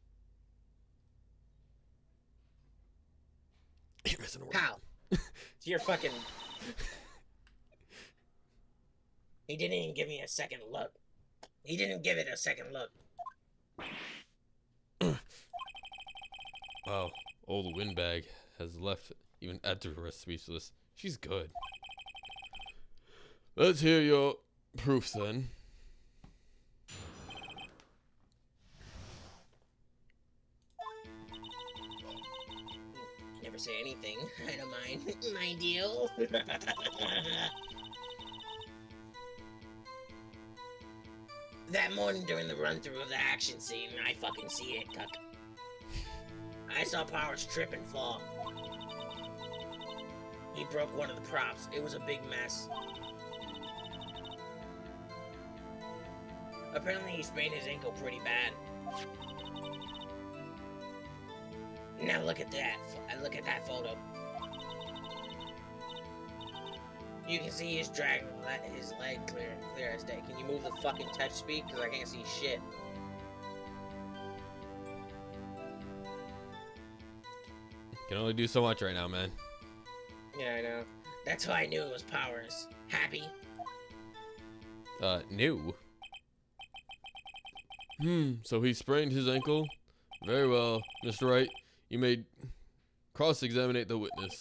Speaker 1: You're missing a word.
Speaker 4: Pal. You're fucking. He didn't even give me a second look. He didn't give it a second look.
Speaker 1: Wow, old windbag has left even Edra speechless. She's good. Let's hear your proofs then.
Speaker 4: Never say anything. I don't mind. My deal. That morning during the run-through of the action scene, I fucking see it, cuck. I saw Powers trip and fall. He broke one of the props. It was a big mess. Apparently he sprained his ankle pretty bad. Now look at that. Look at that photo. You can see he's dragging his leg clear as day. Can you move the fucking touch speed? Because I can't see shit.
Speaker 1: Can only do so much right now, man.
Speaker 4: Yeah, I know. That's why I knew it was Powers. Happy?
Speaker 1: New. So he sprained his ankle? Very well, Mr. Wright. You may cross-examine the witness.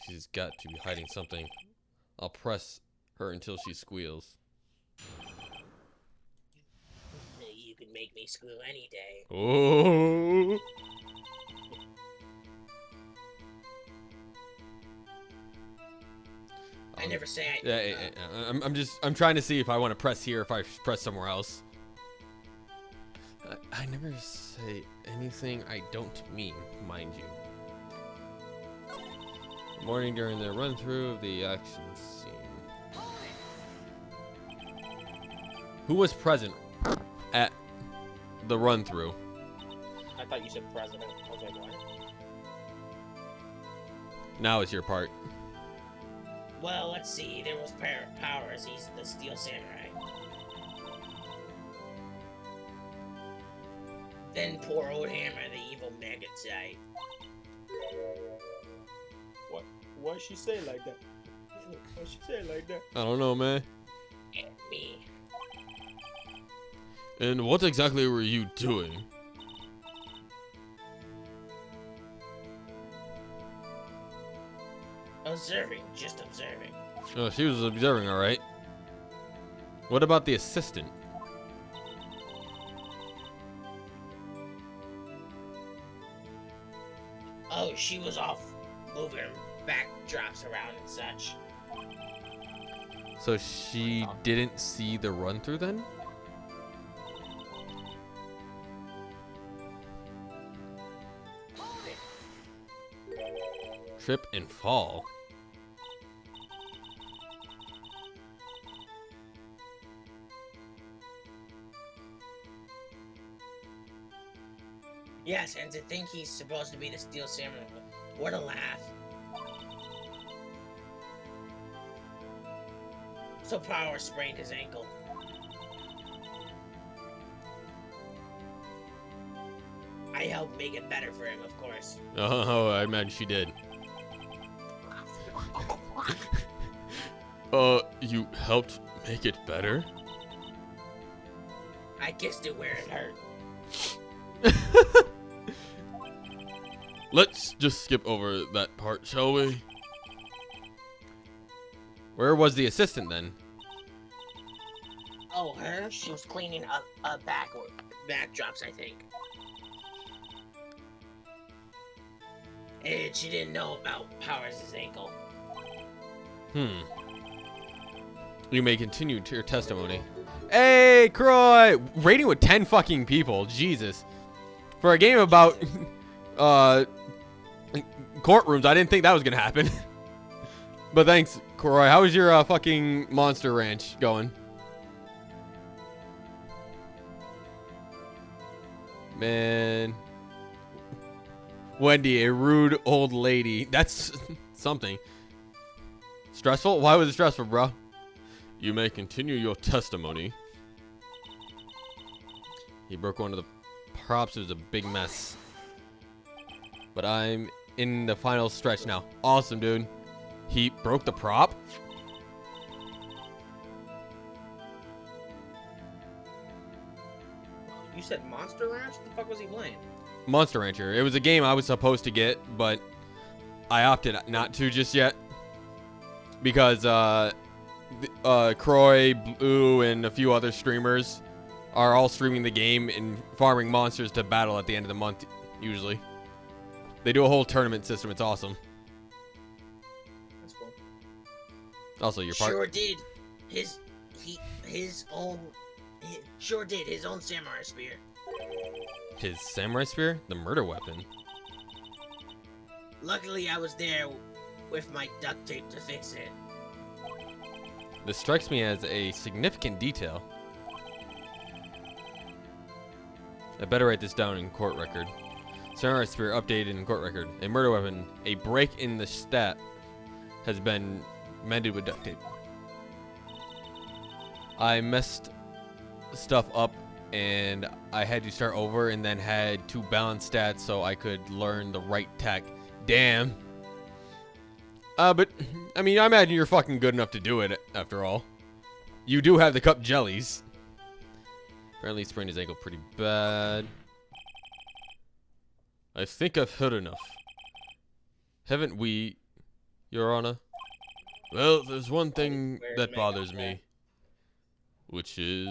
Speaker 1: She's got to be hiding something. I'll press her until she squeals.
Speaker 4: You can make me squeal any day.
Speaker 1: Oh!
Speaker 4: I never say I...
Speaker 1: Yeah, I'm trying to see if I want to press here, if I press somewhere else. I never say anything I don't mean, mind you. Morning during the run-through of the action scene. Who was present at the run-through?
Speaker 4: I thought you said president. I was like, what?
Speaker 1: Now it's your part.
Speaker 4: Well, let's see. There was Powers. He's the Steel Samurai. Then poor old Hammer, the evil Maggotsite. What? Why'd she say it like that? Why'd she say it like that?
Speaker 1: I don't know, man.
Speaker 4: And me.
Speaker 1: And what exactly were you doing?
Speaker 4: Observing, just observing.
Speaker 1: Oh, she was observing, all right. What about the assistant?
Speaker 4: Oh, she was off moving backdrops around and such.
Speaker 1: So she didn't see the run-through then? Trip and fall.
Speaker 4: Yes, and to think he's supposed to be the Steel Samurai. What a laugh. So Power sprained his ankle. I helped make it better for him, of course.
Speaker 1: Oh, I imagine she did. You helped make it better?
Speaker 4: I kissed it where it hurt.
Speaker 1: Let's just skip over that part, shall we? Where was the assistant then?
Speaker 4: Oh, her? She was cleaning up backdrops, I think. And she didn't know about Powers' ankle.
Speaker 1: You may continue to your testimony. Hey, Croy! Rating with 10 fucking people. Jesus. For a game about courtrooms, I didn't think that was gonna happen. But thanks, Croy. How was your fucking monster ranch going? Man. Wendy, a rude old lady. That's something. Stressful? Why was it stressful, bro? You may continue your testimony. He broke one of the props. It was a big mess. But I'm in the final stretch now. Awesome, dude. He broke the prop.
Speaker 4: You said Monster Ranch? What the fuck was he playing?
Speaker 1: Monster Rancher. It was a game I was supposed to get, but I opted not to just yet because Croy, Blue, and a few other streamers are all streaming the game and farming monsters to battle at the end of the month. Usually, they do a whole tournament system. It's awesome.
Speaker 4: That's cool.
Speaker 1: Also, your part.
Speaker 5: Sure did. His own samurai spear.
Speaker 1: His samurai spear, the murder weapon.
Speaker 5: Luckily, I was there with my duct tape to fix it.
Speaker 1: This strikes me as a significant detail. I better write this down in court record. Samurai spear updated in court record. A murder weapon. A break in the stat has been mended with duct tape. I messed stuff up and I had to start over and then had to balance stats so I could learn the right tech. Damn. But I mean, I imagine you're fucking good enough to do it after all. You do have the cup jellies. Apparently sprained his ankle pretty bad. I think I've heard enough. Haven't we, Your Honor? Well, there's one thing that bothers me. Which is...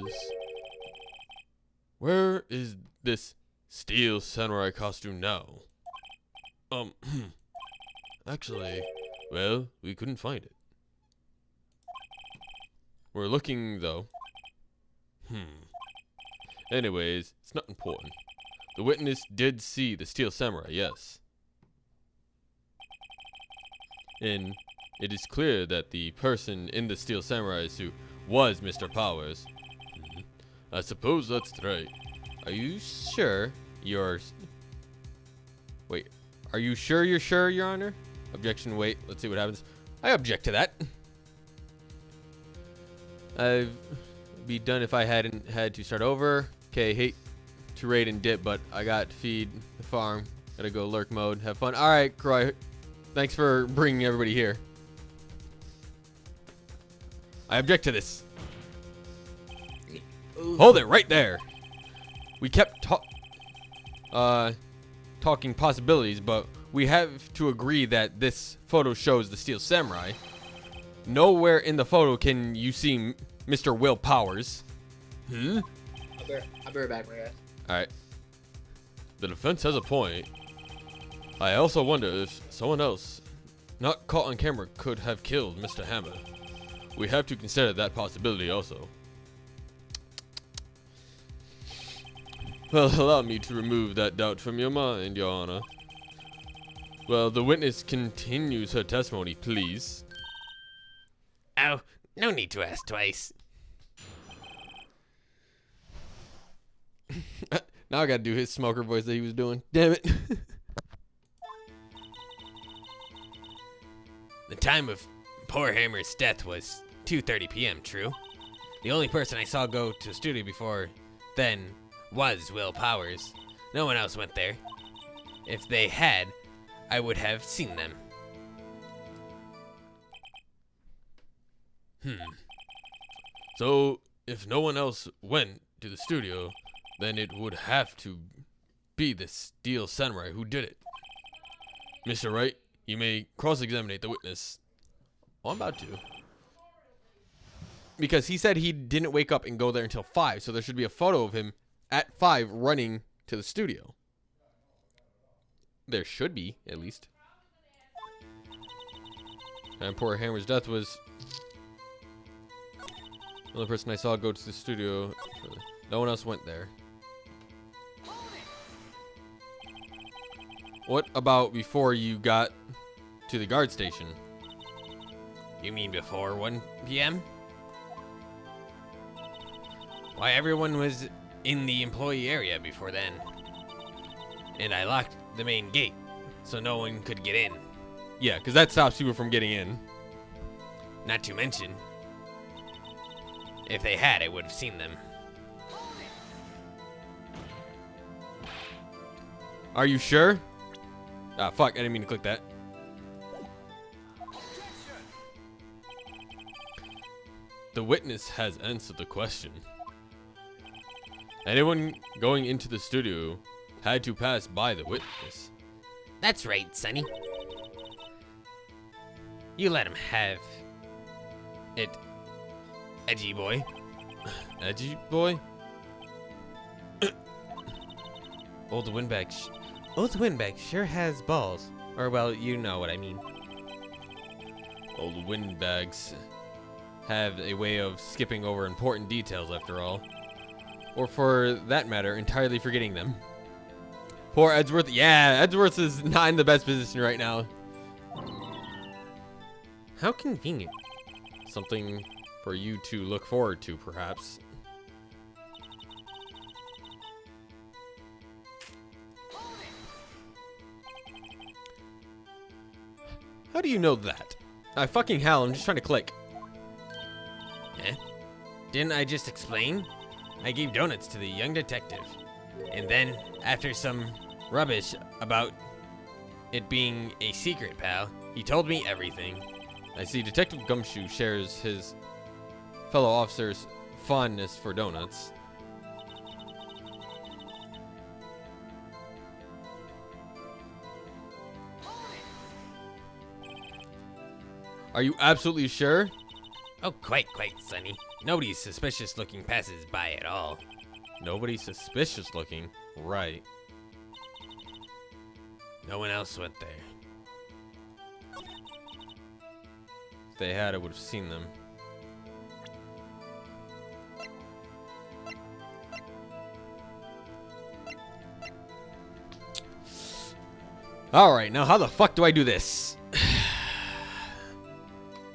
Speaker 1: where is this steel samurai costume now? Actually, well, we couldn't find it. We're looking, though. Anyways, it's not important. The witness did see the steel samurai, yes. And it is clear that the person in the steel samurai suit was Mr. Powers. I suppose that's right. Are you sure you're... Wait, are you sure you're sure, Your Honor? Objection, wait, let's see what happens. I object to that. I'd be done if I hadn't had to start over. Okay, hate to raid and dip, but I got to feed the farm. Gotta go lurk mode, have fun. Alright, Croy, thanks for bringing everybody here. I object to this. Hold it right there. We kept talking possibilities, but we have to agree that this photo shows the steel samurai. Nowhere in the photo can you see Mr. Will Powers.
Speaker 3: I'll be right back, my guy.
Speaker 1: Alright. The defense has a point. I also wonder if someone else, not caught on camera, could have killed Mr. Hammer. We have to consider that possibility also. Well, allow me to remove that doubt from your mind, Your Honor. Well, the witness continues her testimony, please.
Speaker 2: Oh, no need to ask twice.
Speaker 1: Now I gotta do his smoker voice that he was doing. Damn it.
Speaker 2: The time of poor Hammer's death was 2:30 p.m., true? The only person I saw go to the studio before then was Will Powers. No one else went there. If they had, I would have seen them.
Speaker 1: So, if no one else went to the studio, then it would have to be the steel samurai who did it. Mr. Wright, you may cross-examine the witness. Oh, I'm about to. Because he said he didn't wake up and go there until 5, so there should be a photo of him at 5 running to the studio. There should be, at least. And poor Hammer's death was the only person I saw go to the studio. No one else went there. What about before you got to the guard station?
Speaker 2: You mean before 1 p.m.? Why, everyone was in the employee area before then. And I locked the main gate, so no one could get in.
Speaker 1: Yeah, because that stops people from getting in.
Speaker 2: Not to mention, if they had, I would have seen them.
Speaker 1: Are you sure? Ah, fuck. I didn't mean to click that. The witness has answered the question. Anyone going into the studio had to pass by the witness.
Speaker 2: That's right, Sonny. You let him have it, edgy boy.
Speaker 1: Edgy boy?
Speaker 2: Old Windbag sure has balls. Or, well, you know what I mean.
Speaker 1: Old windbags have a way of skipping over important details after all. Or for that matter, entirely forgetting them. Poor Edgeworth. Yeah, Edgeworth is not in the best position right now.
Speaker 2: How convenient.
Speaker 1: Something for you to look forward to, perhaps. How do you know that? Fucking hell, I'm just trying to click.
Speaker 2: Eh? Didn't I just explain? I gave donuts to the young detective. And then, after some rubbish about it being a secret, pal, he told me everything.
Speaker 1: I see Detective Gumshoe shares his fellow officer's fondness for donuts. Are you absolutely sure?
Speaker 2: Oh, quite, Sonny. Nobody suspicious looking passes by at all.
Speaker 1: Nobody suspicious looking. Right.
Speaker 2: No one else went there.
Speaker 1: If they had, I would have seen them. Alright, now how the fuck do I do this?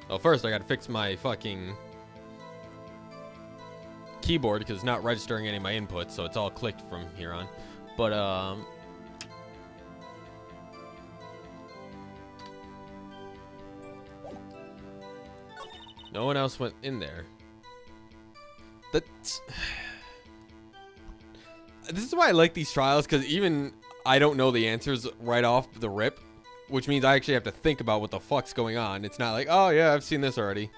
Speaker 1: Well, first I gotta fix my fucking keyboard because it's not registering any of my inputs, so it's all clicked from here on. But, no one else went in there. That's... This is why I like these trials, because even I don't know the answers right off the rip, which means I actually have to think about what the fuck's going on. It's not like, oh yeah, I've seen this already.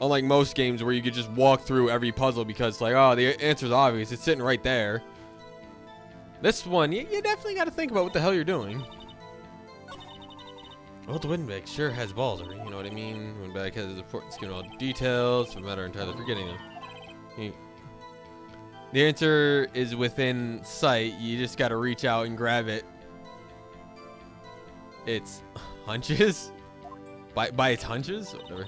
Speaker 1: Unlike most games where you could just walk through every puzzle because like, oh, the answer's obvious. It's sitting right there. This one, you definitely got to think about what the hell you're doing. Well, the Windbag sure has balls, you know what I mean? Windbag has important skin all details, no matter entirely forgetting them. The answer is within sight. You just got to reach out and grab it. It's hunches? By its hunches? Whatever.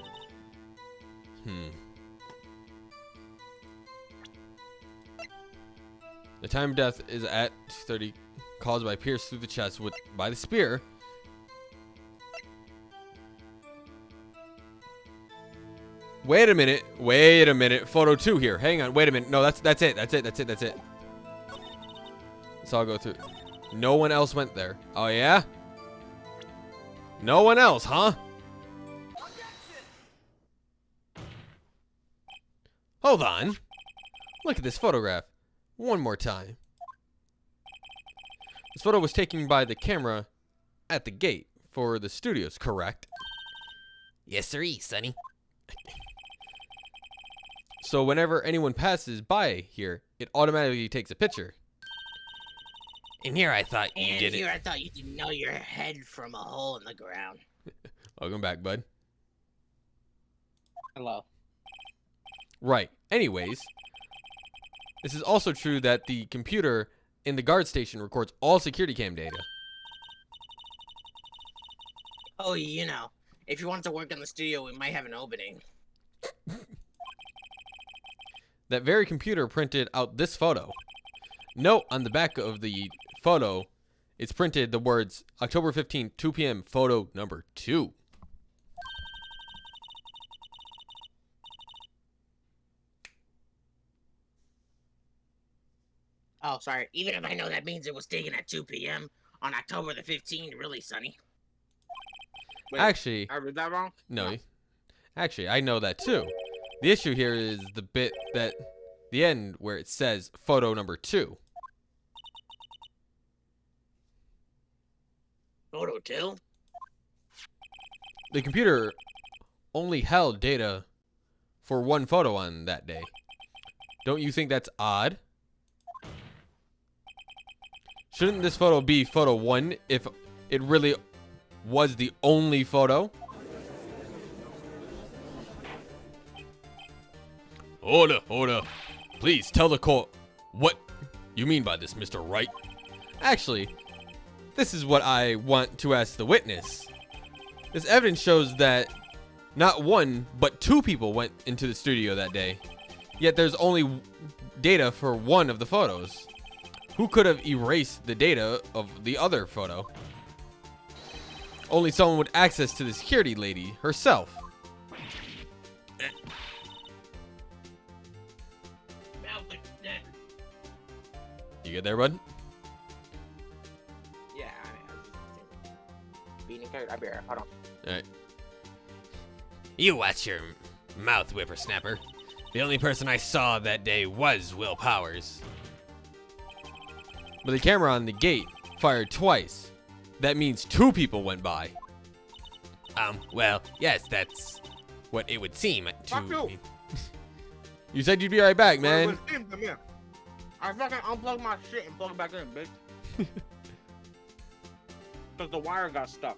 Speaker 1: The time of death is at 2:30, caused by pierce through the chest by the spear. Wait a minute. Photo 2 here. Hang on. Wait a minute. No, that's it. That's it. So I'll go through. No one else went there. Oh, yeah? No one else, huh? Hold on. Look at this photograph. One more time. This photo was taken by the camera at the gate for the studios, correct?
Speaker 2: Yes, sirree, Sonny.
Speaker 1: So whenever anyone passes by here, it automatically takes a picture.
Speaker 2: And here I thought you did it.
Speaker 4: I thought you didn't know your head from a hole in the ground.
Speaker 1: Welcome back, bud.
Speaker 3: Hello.
Speaker 1: Right. Anyways, this is also true that the computer in the guard station records all security cam data.
Speaker 4: Oh, you know, if you want to work in the studio, we might have an opening.
Speaker 1: That very computer printed out this photo. Note on the back of the photo, it's printed the words October 15th, 2 p.m. photo number 2.
Speaker 4: Oh, sorry. Even if I know that means it was taken at 2 p.m. on October the 15th, really, Sonny.
Speaker 3: Wait,
Speaker 1: Actually,
Speaker 3: I read that wrong?
Speaker 1: no. Actually, I know that too. The issue here is the bit that the end where it says photo number 2.
Speaker 5: Photo 2?
Speaker 1: The computer only held data for one photo on that day. Don't you think that's odd? Shouldn't this photo be photo 1 if it really was the only photo? Order. Please tell the court what you mean by this, Mr. Wright. Actually, this is what I want to ask the witness. This evidence shows that not one, but 2 people went into the studio that day. Yet there's only data for one of the photos. Who could have erased the data of the other photo? Only someone with access to the security lady herself. You get there, bud?
Speaker 4: Yeah, I mean, being a character. I'll be right. Hold on.
Speaker 1: Alright.
Speaker 2: You watch your mouth, whippersnapper. The only person I saw that day was Will Powers.
Speaker 1: But the camera on the gate fired twice. That means 2 people went by.
Speaker 2: Well, yes, that's what it would seem to
Speaker 4: Fuck you.
Speaker 2: me.
Speaker 1: You said you'd be right back, man.
Speaker 4: Come here. I fucking unplugged my shit and plugged it back in, bitch. Because the wire got stuck.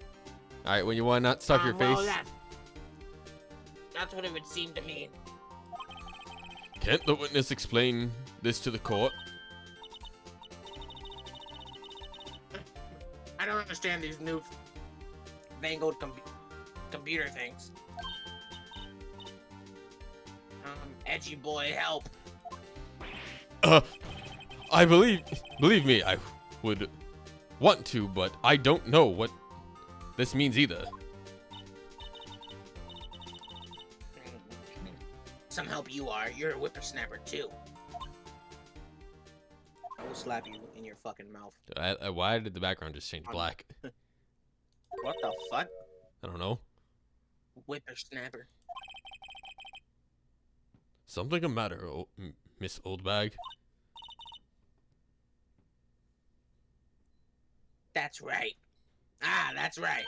Speaker 1: Alright, when you want to not stuff your
Speaker 5: Well,
Speaker 1: face.
Speaker 5: that's what it would seem to me.
Speaker 1: Can't the witness explain this to the court?
Speaker 5: I don't understand these new fangled computer things. Edgy boy, help.
Speaker 1: I believe me, I would want to, but I don't know what this means either.
Speaker 5: Some help you are. You're a whippersnapper too.
Speaker 4: I will slap you in your fucking mouth.
Speaker 1: Why did the background just change black?
Speaker 4: What the fuck?
Speaker 1: I don't know.
Speaker 5: Whippersnapper.
Speaker 1: Something the matter, Miss Oldbag?
Speaker 5: That's right. Ah, that's right.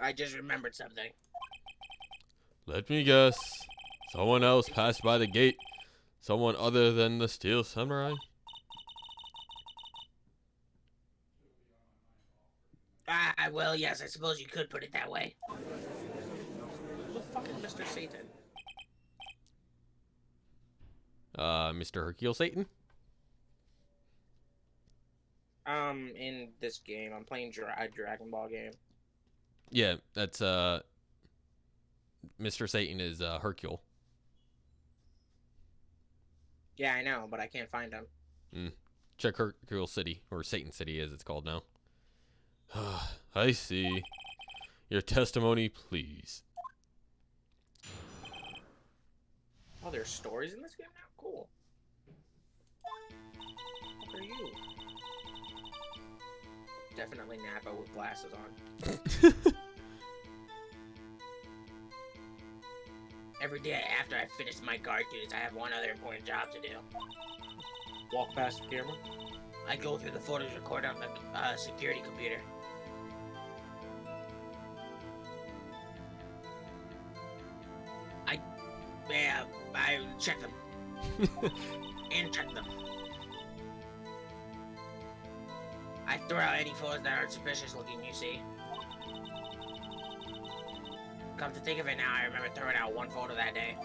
Speaker 5: I just remembered something.
Speaker 1: Let me guess. Someone else passed by the gate. Someone other than the Steel Samurai?
Speaker 5: Ah, well, yes, I suppose you could put it that way. Who the fuck is Mr. Satan?
Speaker 1: Mr. Hercule Satan?
Speaker 4: In this game, I'm playing a Dragon Ball game.
Speaker 1: Yeah, that's, Mr. Satan is, Hercule.
Speaker 4: Yeah, I know, but I can't find him.
Speaker 1: Check Hercule City, or Satan City as it's called now. I see. Your testimony, please.
Speaker 4: Oh, there's stories in this game now? Cool. What are you? Definitely Nappa with glasses on.
Speaker 5: Every day after I finish my guard duties, I have one other important job to do.
Speaker 4: Walk past the camera.
Speaker 5: I go through the photos recorded on the security computer. I check them. And check them. I throw out any photos that aren't suspicious looking, you see. Come to think of it now, I remember throwing out one photo that day.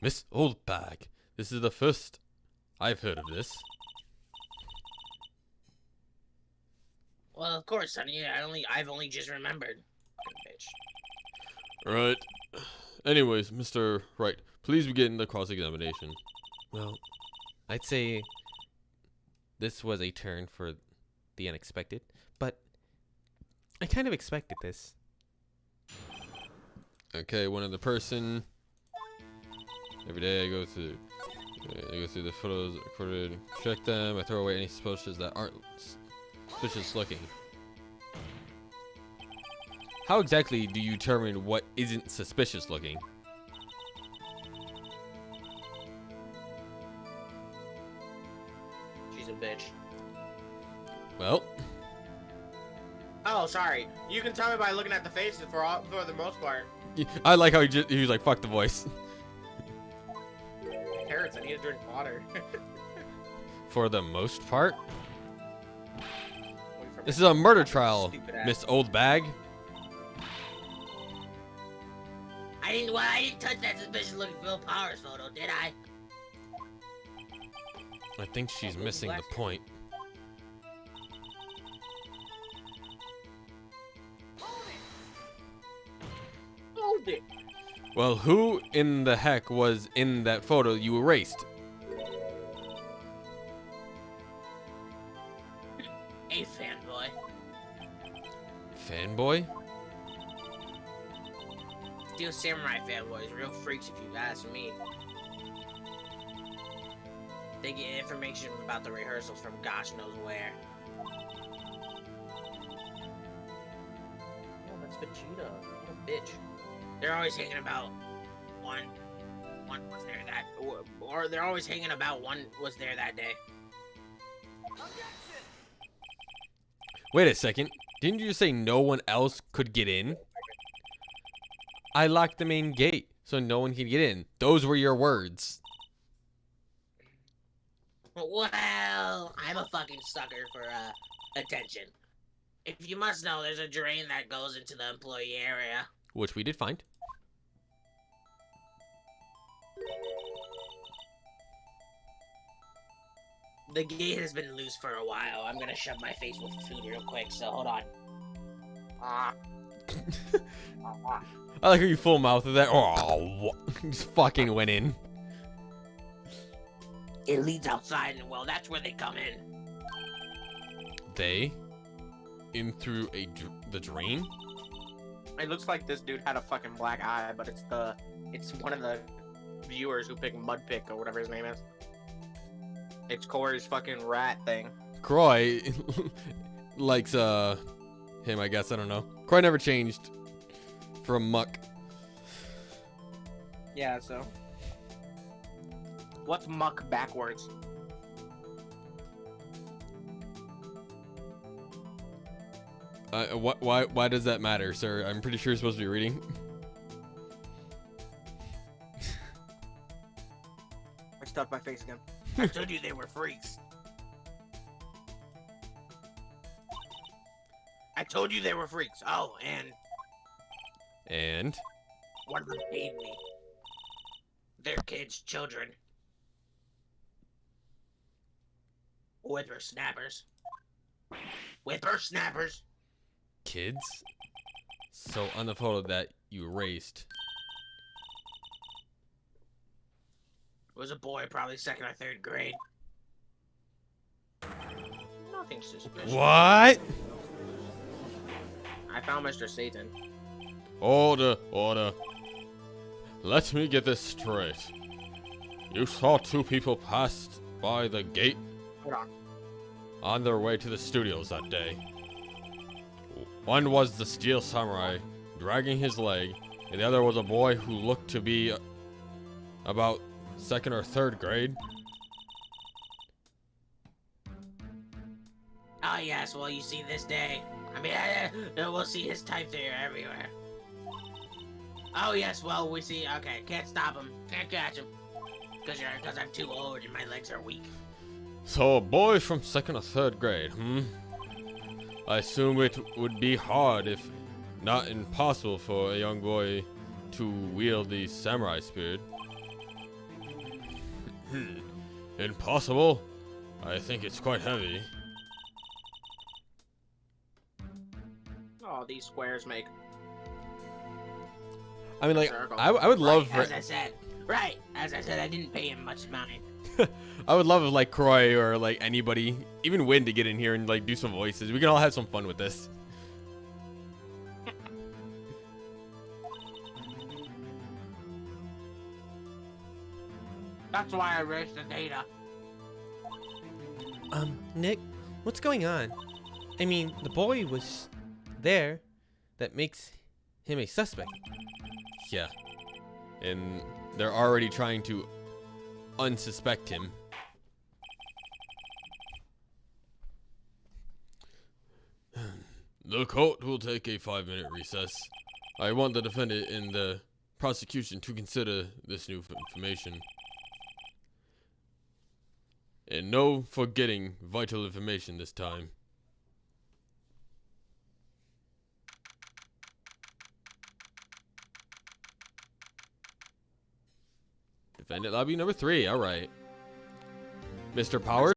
Speaker 1: Miss Oldbag, this is the first I've heard of this.
Speaker 5: Well, of course, honey. I've only just remembered. Bitch.
Speaker 1: Right. Anyways, Mr. Wright, please begin the cross-examination.
Speaker 2: Well, I'd say this was a turn for the unexpected, but I kind of expected this.
Speaker 1: Okay, one other person. Every day I go through the photos recorded, check them. I throw away any suspicious that aren't suspicious looking. How exactly do you determine what isn't suspicious looking?
Speaker 4: she's a bitch.
Speaker 1: Well,
Speaker 4: Oh, sorry. You can tell me by looking at the faces for the most part.
Speaker 1: I like how he was like, fuck the voice.
Speaker 4: It hurts. I need to drink water.
Speaker 1: For the most part.
Speaker 4: Wait for
Speaker 1: This
Speaker 4: me.
Speaker 1: is a murder trial,
Speaker 4: Stupid ass.
Speaker 1: Miss Old Bag.
Speaker 5: I didn't touch that suspicious looking Phil Powers photo, did I?
Speaker 1: I think she's missing the point.
Speaker 4: Hold it.
Speaker 1: Well, who in the heck was in that photo you erased?
Speaker 5: A fanboy.
Speaker 1: Fanboy?
Speaker 5: Steel Samurai fanboys, real freaks if you ask me. They get information about the rehearsals from gosh knows where.
Speaker 4: Oh, that's Vegeta. What a bitch.
Speaker 5: They're always hanging about one was there that, or they're always hanging about one was there that day.
Speaker 1: Wait a second. Didn't you say no one else could get in? I locked the main gate so no one could get in. Those were your words.
Speaker 5: Well, I'm a fucking sucker for attention. If you must know, there's a drain that goes into the employee area.
Speaker 1: Which we did find.
Speaker 5: The gate has been loose for a while. I'm gonna shove my face with food real quick, so hold on.
Speaker 1: I like how you full mouth of that. Oh, just fucking went in.
Speaker 5: It leads outside, and well, that's where they come in.
Speaker 1: They? In through the drain?
Speaker 4: It looks like this dude had a fucking black eye, but it's one of the viewers who picked Mudpick or whatever his name is. It's Corey's fucking rat thing.
Speaker 1: Croy likes him, I guess. I don't know. Croy never changed from Muck.
Speaker 4: Yeah, so. What's muck backwards?
Speaker 1: Why does that matter, sir? I'm pretty sure you're supposed to be reading.
Speaker 4: I stuffed my face again.
Speaker 5: I told you they were freaks. I told you they were freaks. Oh, and
Speaker 1: And
Speaker 5: one of them paid me. Their kids, children. Whippersnappers. Whippersnappers.
Speaker 1: kids? So on the photo that you erased,
Speaker 5: It was a boy, probably second or third grade.
Speaker 4: Nothing suspicious.
Speaker 1: what?
Speaker 4: I found Mr. Satan.
Speaker 1: Order. Let me get this straight. You saw two people pass by the gate
Speaker 4: Hold on.
Speaker 1: on their way to the studios that day. One was the Steel Samurai, dragging his leg, and the other was a boy who looked to be about second or third grade.
Speaker 5: Oh yes, well you see this day. I mean, we'll see his type there everywhere. Oh yes, well we see. Okay, can't stop him, can't catch him, cause I'm too old and my legs are weak.
Speaker 1: So a boy from second or third grade, I assume it would be hard, if not impossible, for a young boy to wield the samurai spirit. Impossible? I think it's quite heavy.
Speaker 4: Oh, these squares make.
Speaker 1: I mean, like,
Speaker 4: Circle.
Speaker 1: I would love
Speaker 5: Right,
Speaker 1: for,
Speaker 5: as I said, I didn't pay him much money.
Speaker 1: I would love if like Croy or like anybody, even Win, to get in here and like do some voices. We can all have some fun with this.
Speaker 5: That's why I erased the data.
Speaker 2: Nick, what's going on? I mean, the boy was there. That makes him a suspect.
Speaker 1: Yeah. And they're already trying to unsuspect him. The court will take a 5-minute recess. I want the defendant and the prosecution to consider this new information. And no forgetting vital information this time. Defendant lobby number 3. All right. Mr. Powers?